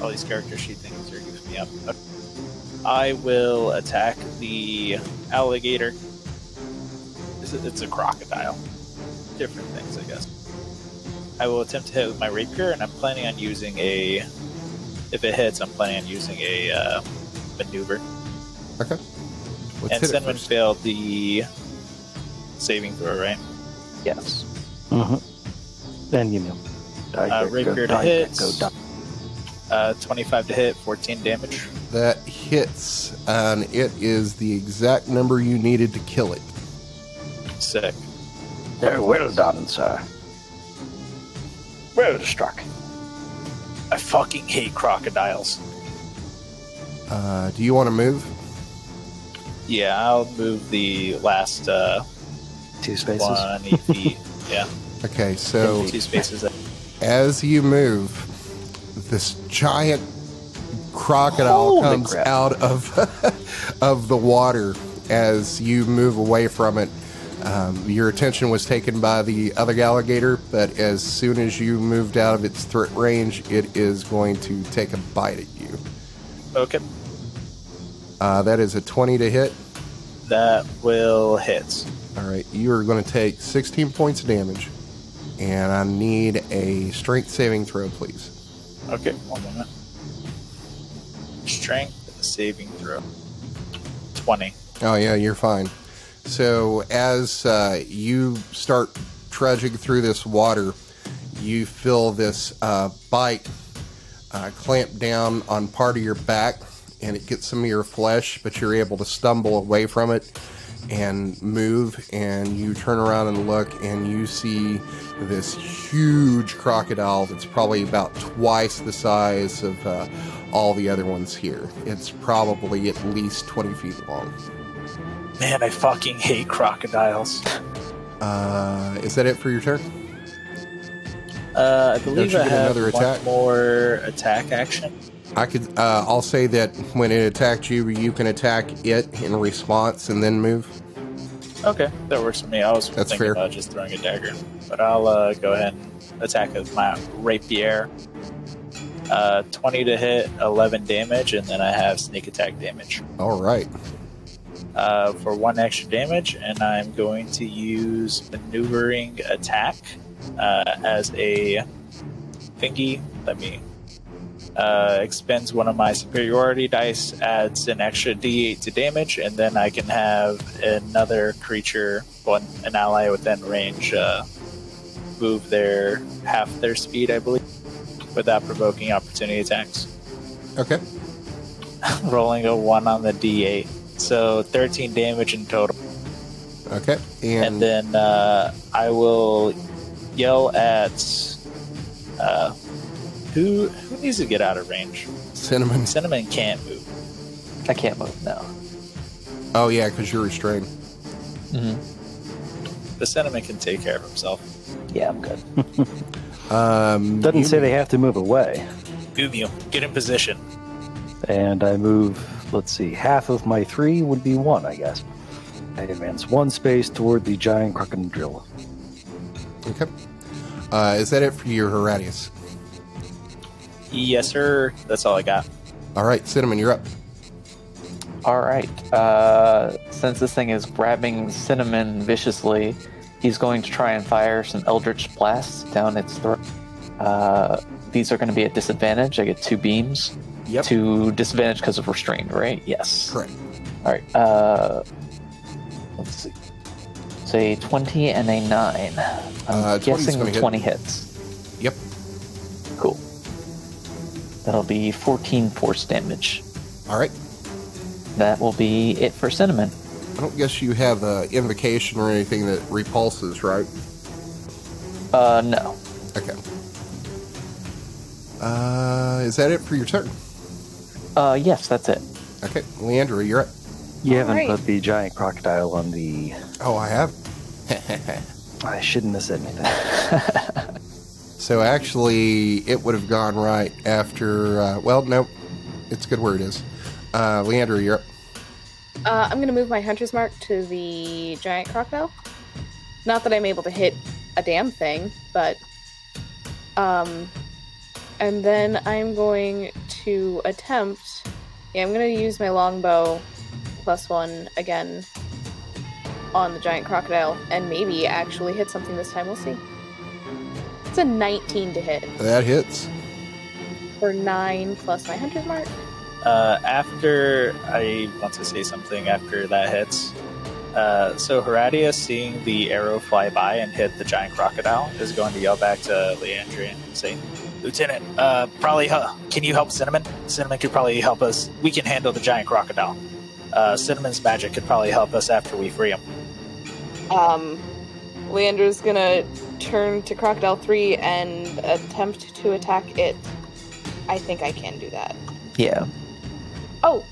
All these character sheet things are goofing me up. I will attack the alligator. It's a crocodile. Different things, I guess. I will attempt to hit with my rapier, and I'm planning on using a. If it hits, I'm planning on using a maneuver. Okay. Let's And hit it Cinnamon first. failed the saving throw, right? Yes. Then you know. Rapier to hit. 25 to hit, 14 damage. That hits, and it is the exact number you needed to kill it. Sick. Very well done, sir. Well struck. I fucking hate crocodiles. Do you want to move? Yeah, I'll move the last 2 spaces. 20 feet. Yeah, Okay, so 2 spaces. as you move, this giant crocodile Holy comes crap. out of the water as you move away from it. Your attention was taken by the other alligator, but as soon as you moved out of its threat range, it is going to take a bite at you. Okay, That is a 20 to hit. that will hit. All right, you are going to take 16 points of damage, and I need a strength saving throw, please. Okay, one moment. Strength saving throw. 20. Oh, yeah, you're fine. So as you start trudging through this water, you feel this bite clamp down on part of your back, and it gets some of your flesh, but you're able to stumble away from it and move, and you turn around and look, and you see this huge crocodile that's probably about twice the size of all the other ones here. It's probably at least 20 feet long. Man, I fucking hate crocodiles. Is that it for your turn? I believe you I get have another one attack? more attack action. I could. I'll say that when it attacked you, you can attack it in response and then move. Okay, that works for me. I was That's thinking fair. about just throwing a dagger, but I'll go ahead and attack with my rapier. 20 to hit, 11 damage, and then I have sneak attack damage. All right. For 1 extra damage, and I'm going to use maneuvering attack as a thingy. Let me expends one of my superiority dice, adds an extra d8 to damage, and then I can have another creature, an ally within range, move their half their speed, I believe, without provoking opportunity attacks. Okay. Rolling a 1 on the d8, so 13 damage in total. Okay. And then I will yell at who needs to get out of range. Cinnamon. Cinnamon can't move. I can't move now. Oh yeah, because you're restrained. The Cinnamon can take care of himself. Yeah, I'm good. Doesn't say they have to move away. Mjömjö, get in position. And I move, let's see, half of my 3 would be 1, I guess. I advance 1 space toward the giant crocodile. Okay. Is that it for your Horatius? Yes, sir. That's all I got. All right, Cinnamon, you're up. All right. Since this thing is grabbing Cinnamon viciously, he's going to try and fire some Eldritch Blasts down its throat. These are going to be at disadvantage. I get 2 beams. Yep. To disadvantage because of restrained, right? Yes. Correct. All right. Let's see. It's a 20 and a 9. I'm 20's guessing gonna hit. 20 hits. Yep. Cool. That'll be 14 force damage. All right. That will be it for Cinnamon. I don't guess you have invocation or anything that repulses, right? No. Okay. Is that it for your turn? Yes, that's it. Okay, Leandre, you're up. You haven't Alright. put the giant crocodile on the... Oh, I have. I shouldn't have said anything. So actually, it would have gone right after. Well, no, it's good where it is. Leandre, you're up. I'm going to move my hunter's mark to the giant crocodile. Not that I'm able to hit a damn thing, but... And then I'm going to attempt... Yeah, I'm going to use my longbow +1 again on the giant crocodile, and maybe actually hit something this time. We'll see. It's a 19 to hit. That hits. For 9 plus my hunter's mark. After I want to say something after that hits. So Horatius, seeing the arrow fly by and hit the giant crocodile, is going to yell back to Leandre and say, "Lieutenant, can you help Cinnamon? Cinnamon could probably help us. We can handle the giant crocodile. Cinnamon's magic could probably help us after we free him." Leandre's gonna turn to Crocodile 3 and attempt to attack it. I think I can do that. Yeah. Oh,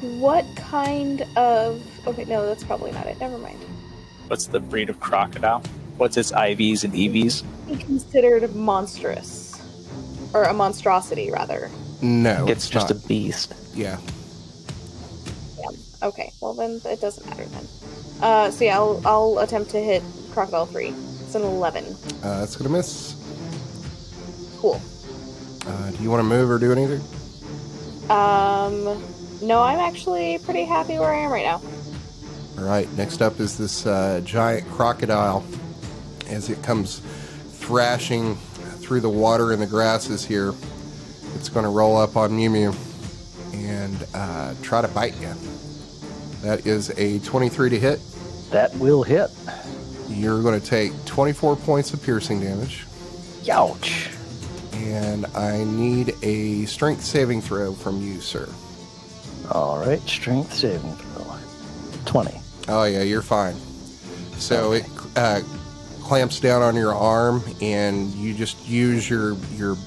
what kind of... Okay, no, that's probably not it. Never mind. What's the breed of crocodile? What's its IVs and EVs? Be considered monstrous. Or a monstrosity, rather. No, It's just not. a beast. Yeah. Okay, well then it doesn't matter then. So yeah, I'll attempt to hit Crocodile 3. It's an 11. That's gonna miss. Cool. Do you want to move or do anything? No, I'm actually pretty happy where I am right now. All right. Next up is this giant crocodile. As it comes thrashing through the water and the grasses here, it's going to roll up on Mjömjö and try to bite you. That is a 23 to hit. That will hit. You're going to take 24 points of piercing damage. Ouch. And I need a strength saving throw from you, sir. All right, strength saving throw. 20. Oh, yeah, you're fine. So it clamps down on your arm, and you just use your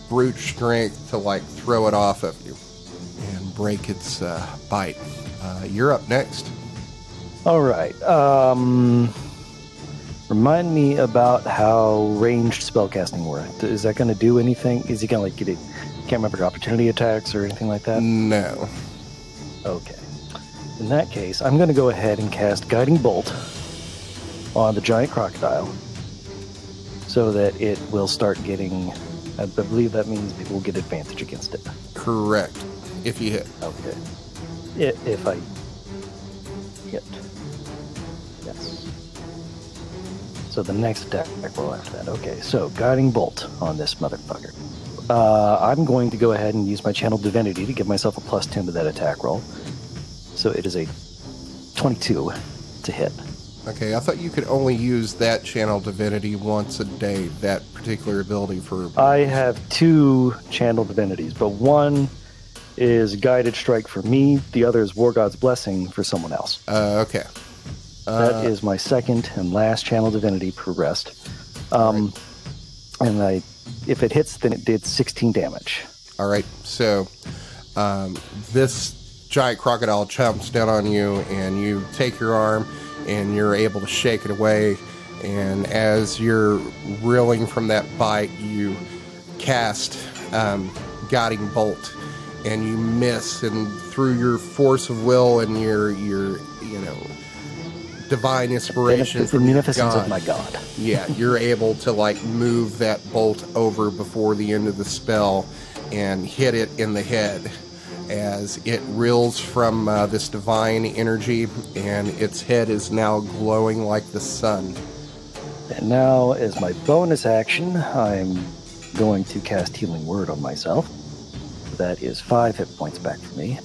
brute strength to, like, throw it off of you and break its bite. You're up next. All right. Remind me about how ranged spellcasting works. Is that going to do anything? Is he going to, like, get it? Can't remember opportunity attacks or anything like that? No. Okay. In that case, I'm going to go ahead and cast Guiding Bolt on the giant crocodile so that it will start getting... I believe that means people will get advantage against it. Correct. If you hit. Okay. If I hit. Yes. So the next attack roll after that. Okay, so Guiding Bolt on this motherfucker. I'm going to go ahead and use my Channel Divinity to give myself a +10 to that attack roll. So it is a 22 to hit. Okay, I thought you could only use that Channel Divinity once a day, that particular ability for... I have 2 Channel Divinities, but one is Guided Strike for me, the other is War God's Blessing for someone else. Okay. That is my second and last Channel Divinity per rest. Right. And if it hits, then it did 16 damage. All right, so this giant crocodile chomps down on you, and you take your arm, and you're able to shake it away. And as you're reeling from that bite, you cast Guiding Bolt, and you miss. And through your force of will and your divine inspiration The from munificence God, of my god. yeah, you're able to like move that bolt over before the end of the spell and hit it in the head as it reels from this divine energy, and its head is now glowing like the sun. And now, as my bonus action, I'm going to cast Healing Word on myself. That is 5 hit points back for me.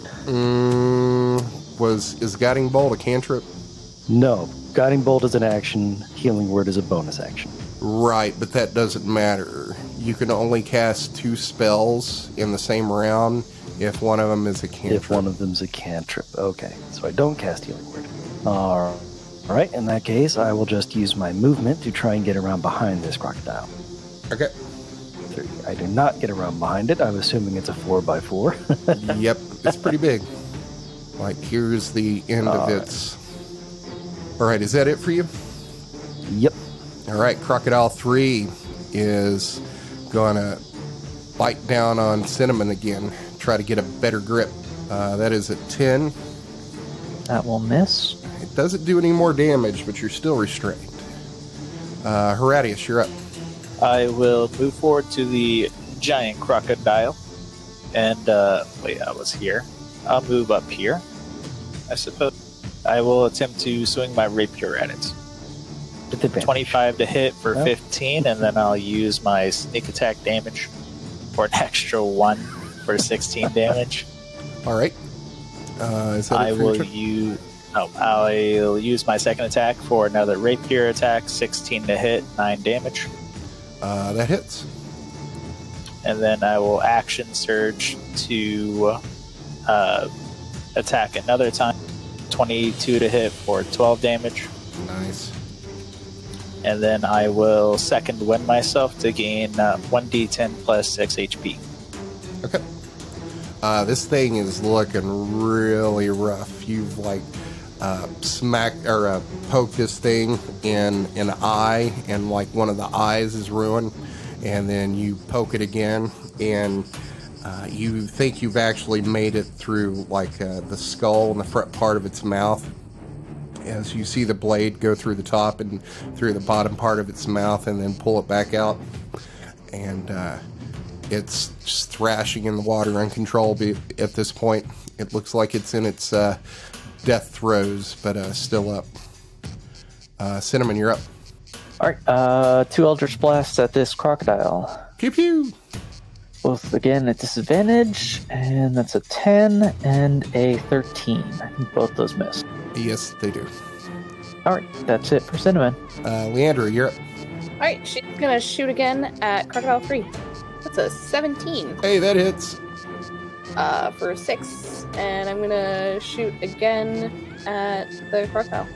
Is Guiding Bolt a cantrip? No, Guiding Bolt is an action, Healing Word is a bonus action. Right, but that doesn't matter. You can only cast 2 spells in the same round if one of them is a cantrip. If one of them's a cantrip. Okay, so I don't cast Healing Word. All right, in that case, I will just use my movement to try and get around behind this crocodile. Okay. 3. I do not get around behind it. I'm assuming it's a 4x4. Yep, it's pretty big. Like, here's the end of its... Alright, is that it for you? Yep. Alright, Crocodile 3 is gonna bite down on Cinnamon again. Try to get a better grip. That is a 10. That will miss. It doesn't do any more damage, but you're still restrained. Horatius, you're up. I will move forward to the giant crocodile. And, wait, I was here. I'll move up here, I suppose. I will attempt to swing my rapier at it. 25 to hit for 15, and then I'll use my sneak attack damage for an extra 1 for 16 damage. Alright. Is that I'll use my second attack for another rapier attack, 16 to hit, 9 damage. That hits. And then I will action surge to attack another time, 22 to hit for 12 damage. Nice. And then I will second wind myself to gain 1d10 plus 6 HP. Okay. This thing is looking really rough. You've smacked or poked this thing in an eye, and like one of the eyes is ruined. And then you poke it again, and you think you've actually made it through the skull and the front part of its mouth. As you see the blade go through the top and through the bottom part of its mouth and then pull it back out. And it's just thrashing in the water uncontrollably at this point. It looks like it's in its death throes, but still up. Cinnamon, you're up. Alright, 2 Eldritch Blasts at this crocodile. Pew pew! Both again at disadvantage, and that's a 10 and a 13. Both those miss. Yes, they do. Alright, that's it for Cinnamon. Leandre, you're up. Alright, she's gonna shoot again at Crocodile 3. That's a 17. Hey, that hits. For 6. And I'm gonna shoot again at the crocodile.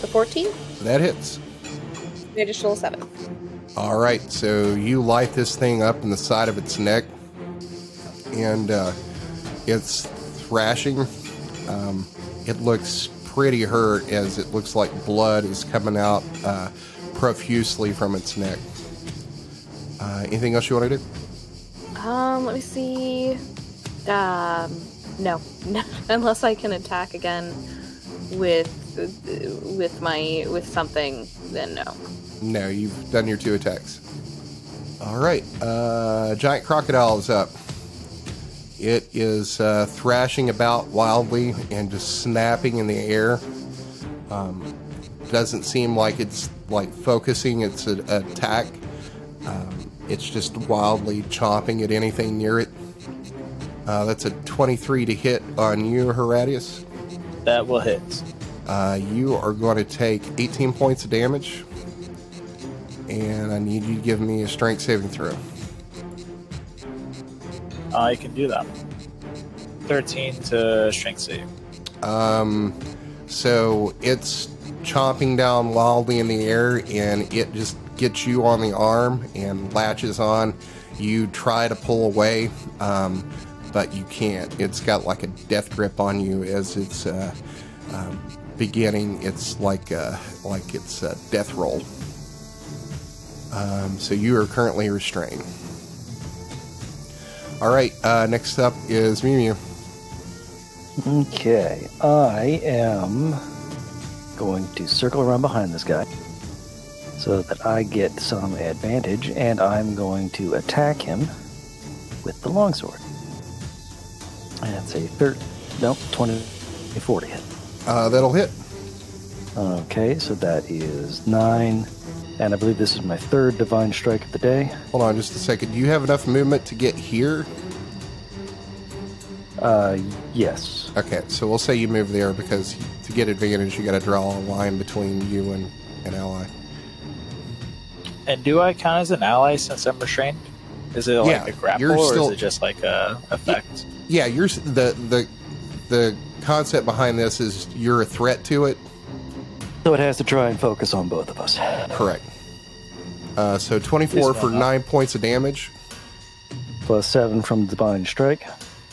The 14? That hits. The additional 7. Alright, so you light this thing up in the side of its neck, and it's thrashing. It looks pretty hurt, as it looks like blood is coming out profusely from its neck. Anything else you want to do? Let me see. No. Unless I can attack again with something, then no. No, you've done your 2 attacks. Alright, giant crocodile is up. It is thrashing about wildly and just snapping in the air. Doesn't seem like it's focusing its attack. It's just wildly chomping at anything near it. That's a 23 to hit on you, Horatius. That will hit. You are going to take 18 points of damage. And I need you to give me a strength saving throw. I can do that. 13 to strength save. So it's chomping down wildly in the air, and it just gets you on the arm and latches on. You try to pull away, but you can't. It's got like a death grip on you as it's beginning. It's like it's a death roll. So you are currently restrained. Alright, next up is Mjömjö. Okay, I am going to circle around behind this guy so that I get some advantage, and I'm going to attack him with the longsword. That's a 24 to hit. That'll hit. Okay, so that is 9. And I believe this is my 3rd Divine Strike of the day. Hold on just a second. Do you have enough movement to get here? Yes. Okay, so we'll say you move there because to get advantage, you got to draw a line between you and an ally. And do I count as an ally since I'm restrained? Is it like a grapple, or is it just like a effect? Yeah, you're the concept behind this is you're a threat to it. So it has to try and focus on both of us. Correct. So 24 for 9 points of damage. Plus 7 from Divine Strike.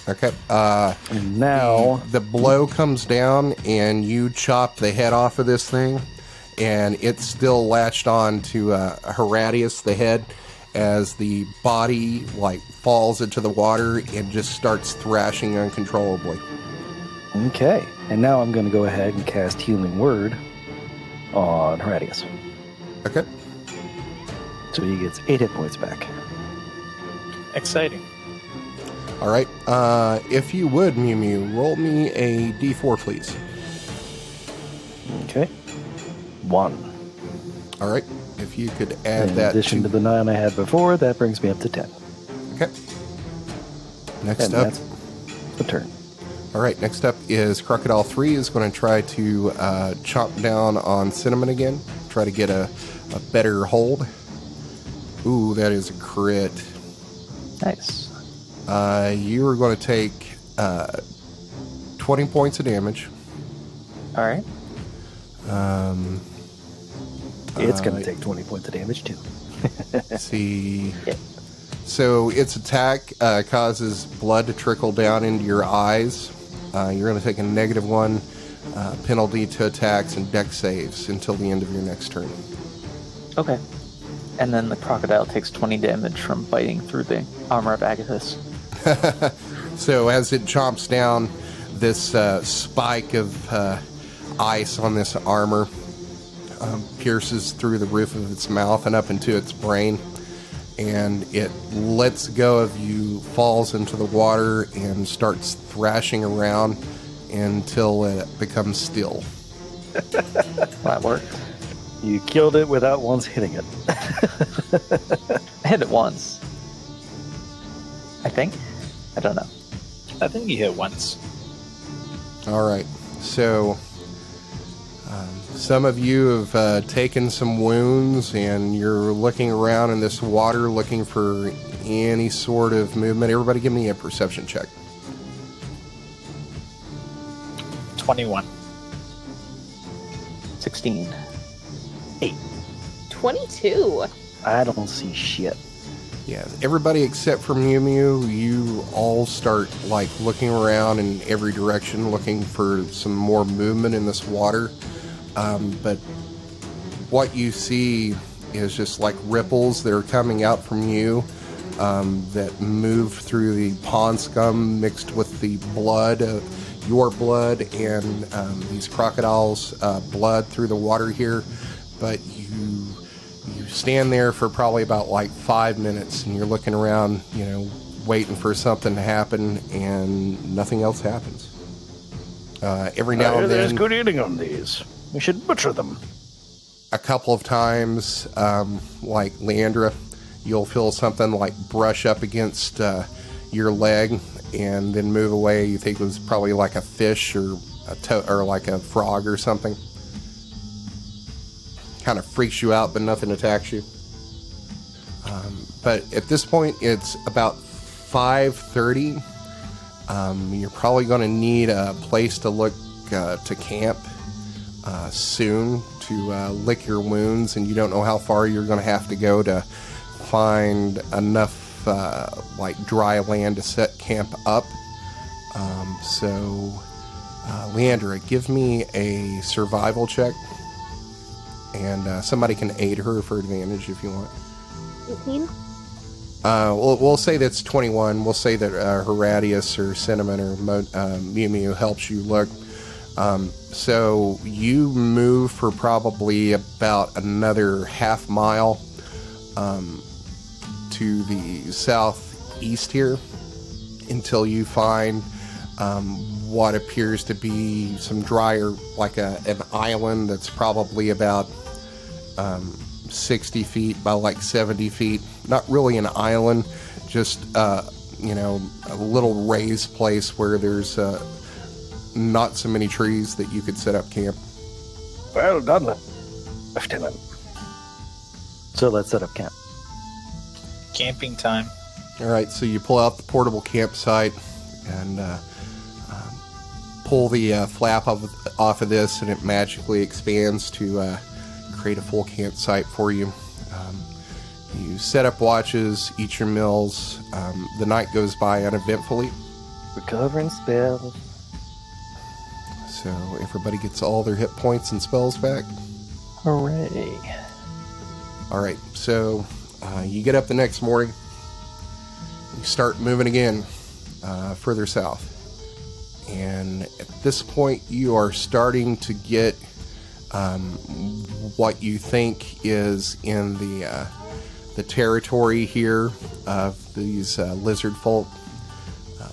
Okay. And now... The blow comes down, and you chop the head off of this thing, and it's still latched on to Horatius, the head, as the body falls into the water and just starts thrashing uncontrollably. Okay. And now I'm going to go ahead and cast Healing Word on Horatius. Okay. So he gets 8 hit points back. Exciting. All right. If you would, Mjömjö, roll me a d4, please. Okay. 1. All right. If you could add In that addition to the 9 I had before, that brings me up to 10. Okay. Next And up. that's the turn. All right. Next up is Crocodile 3 is going to try to chomp down on Cinnamon again. Try to get a better hold. Ooh, that is a crit. Nice. You are going to take 20 points of damage. All right. It's going to take 20 points of damage, too. Let's see. Yeah. So its attack causes blood to trickle down into your eyes. You're going to take a -1 penalty to attacks and dex saves until the end of your next turn. Okay. And then the crocodile takes 20 damage from biting through the armor of Agathis. So as it chomps down, this spike of ice on this armor pierces through the roof of its mouth and up into its brain, and it lets go of you, falls into the water, and starts thrashing around until it becomes still. That worked. You killed it without once hitting it. I hit it once. I think. I don't know. I think you hit once. All right, so some of you have taken some wounds, and you're looking around in this water looking for any sort of movement. Everybody give me a perception check. 21. 16. 22. I don't see shit. Yeah, everybody except for Mjömjö, you all start looking around in every direction, looking for some more movement in this water. But what you see is just ripples that are coming out from you that move through the pond scum mixed with the blood, your blood, and these crocodiles' blood through the water here. But you stand there for probably about 5 minutes, and you're looking around, waiting for something to happen, and nothing else happens. Every now and There's then, good eating on these. We should butcher them. a couple of times, like Leandre, you'll feel something brush up against your leg and then move away. You think it was probably a fish or a frog or something. Kind of freaks you out, but nothing attacks you. But at this point, it's about 5:30. You're probably going to need a place to look to camp soon to lick your wounds, and you don't know how far you're going to have to go to find enough dry land to set camp up. So, Leandre, give me a survival check. And somebody can aid her for advantage if you want. 18? We'll say that's 21. We'll say that Horatius or Cinnamon or Mjömjö helps you look. So you move for probably about another half mile to the southeast here until you find what appears to be some drier, an island that's probably about 60 feet by 70 feet. Not really an island, just a little raised place where there's not so many trees that you could set up camp. Well done, Lieutenant. So let's set up camp. Camping time. All right, so you pull out the portable campsite and pull the flap off of this, and it magically expands to create a full campsite for you. You set up watches, eat your meals. The night goes by uneventfully. Recovering spells. So everybody gets all their hit points and spells back. Hooray. All right, so you get up the next morning. You start moving again further south. And at this point, you are starting to get what you think is in the territory here of these lizard folk,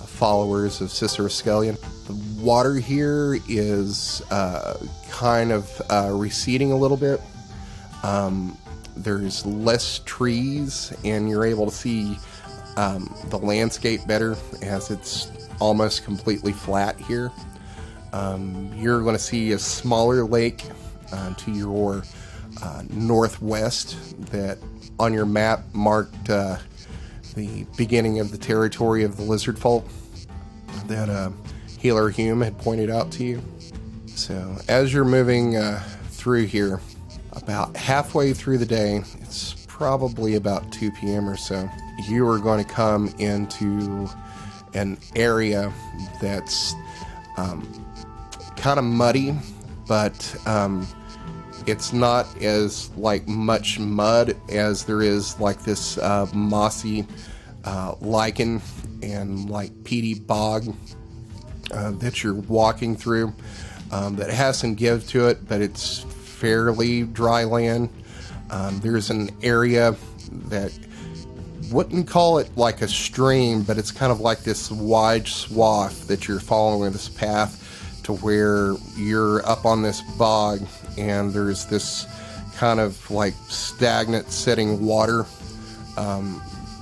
followers of Ciceroskellion. The water here is kind of receding a little bit. There's less trees, and you're able to see the landscape better as it's almost completely flat here. You're going to see a smaller lake to your northwest that on your map marked the beginning of the territory of the lizard folk that Healer Hume had pointed out to you. So as you're moving through here, about halfway through the day, it's probably about 2 p.m. or so, you are going to come into an area that's kind of muddy, but it's not as like much mud as there is like this mossy lichen and like peaty bog that you're walking through that has some give to it, but it's fairly dry land. There's an area that wouldn't call it like a stream, but it's kind of like this wide swath that you're following this path to where you're up on this bog, and there's this kind of like stagnant sitting water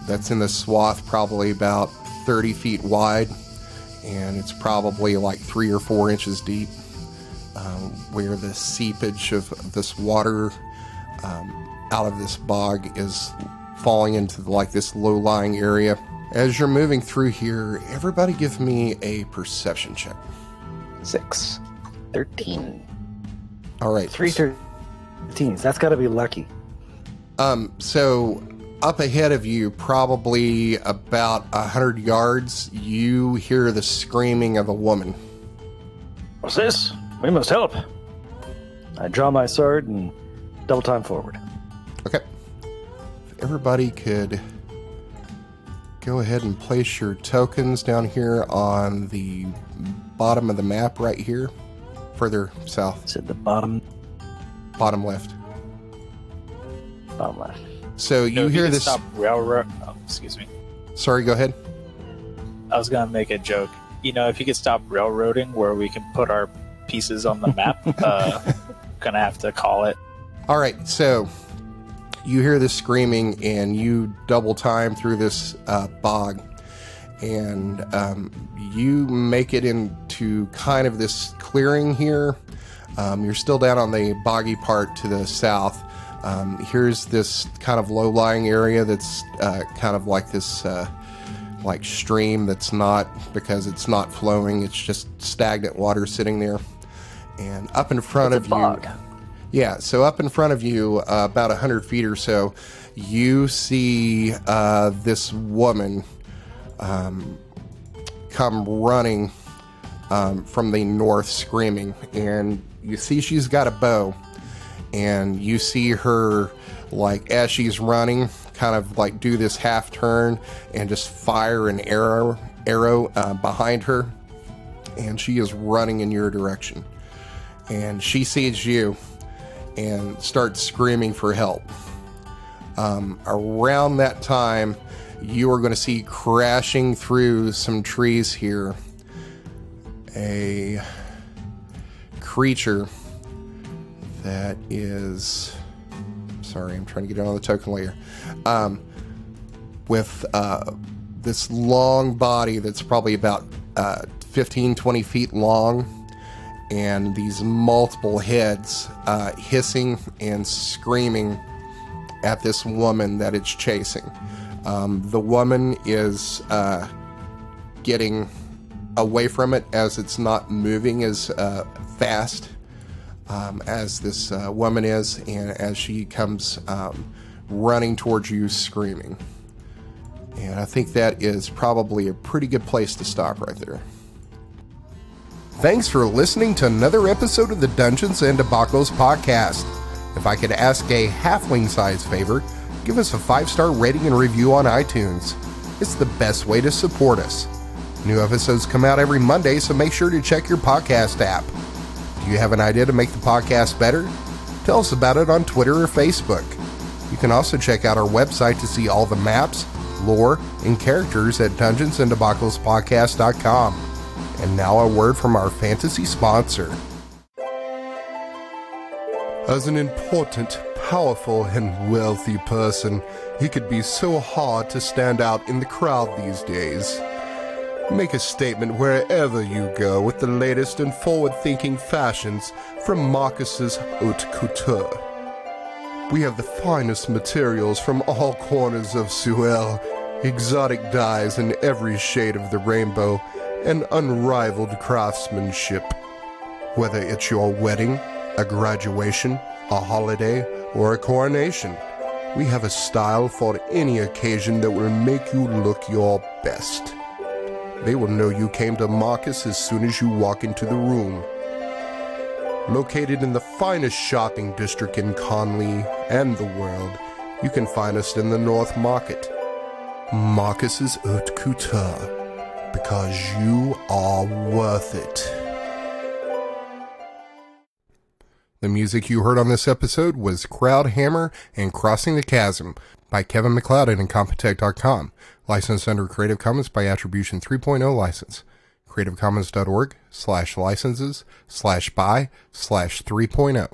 that's in the swath, probably about 30 feet wide, and it's probably like 3 or 4 inches deep, where the seepage of this water out of this bog is falling into like this low-lying area. As you're moving through here, everybody give me a perception check. 6. 13. All right. 3 13s. That's got to be lucky. So up ahead of you, probably about 100 yards, you hear the screaming of a woman. What's this? We must help. I draw my sword and double time forward. Okay. If everybody could go ahead and place your tokens down here on the bottom of the map right here, further south. It's at the bottom left. Bottom left. So you hear this. Stop railroad. Oh, excuse me. Sorry, go ahead. I was gonna make a joke. If you could stop railroading where we can put our pieces on the map, gonna have to call it. All right, so you hear this screaming, and you double time through this bog, and you make it into kind of this clearing here. You're still down on the boggy part to the south. Here's this kind of low-lying area that's kind of like this like stream that's not, because it's not flowing, it's just stagnant water sitting there. And up in front of you, bog. Yeah, so up in front of you, about 100 feet or so, you see this woman come running from the north screaming, and you see she's got a bow, and you see her, like, as she's running, kind of like do this half turn and just fire an arrow behind her, and she is running in your direction, and she sees you and starts screaming for help. Around that time, you are going to see crashing through some trees here a creature that is, sorry, I'm trying to get it on the token layer, with this long body that's probably about 15, 20 feet long, and these multiple heads hissing and screaming at this woman that it's chasing. The woman is getting away from it as it's not moving as fast as this woman is, and as she comes running towards you screaming. And I think that is probably a pretty good place to stop right there. Thanks for listening to another episode of the Dungeons and Debacles podcast. If I could ask a halfling-sized favor, give us a 5-star rating and review on iTunes. It's the best way to support us. New episodes come out every Monday, so make sure to check your podcast app. Do you have an idea to make the podcast better? Tell us about it on Twitter or Facebook. You can also check out our website to see all the maps, lore, and characters at dungeonsanddebacklespodcast.com. And now a word from our fantasy sponsor. As an important, powerful, and wealthy person, it could be so hard to stand out in the crowd these days. Make a statement wherever you go with the latest and forward-thinking fashions from Marcus's Haute Couture. We have the finest materials from all corners of Suel, exotic dyes in every shade of the rainbow, and unrivaled craftsmanship. Whether it's your wedding, a graduation, a holiday, or a coronation, we have a style for any occasion that will make you look your best. They will know you came to Marcus as soon as you walk into the room. Located in the finest shopping district in Conley and the world, you can find us in the North Market. Marcus's Haute Couture, because you are worth it. The music you heard on this episode was Crowd Hammer and Crossing the Chasm by Kevin MacLeod at Incompetech.com. Licensed under Creative Commons by Attribution 3.0 license. CreativeCommons.org/licenses/by/3.0.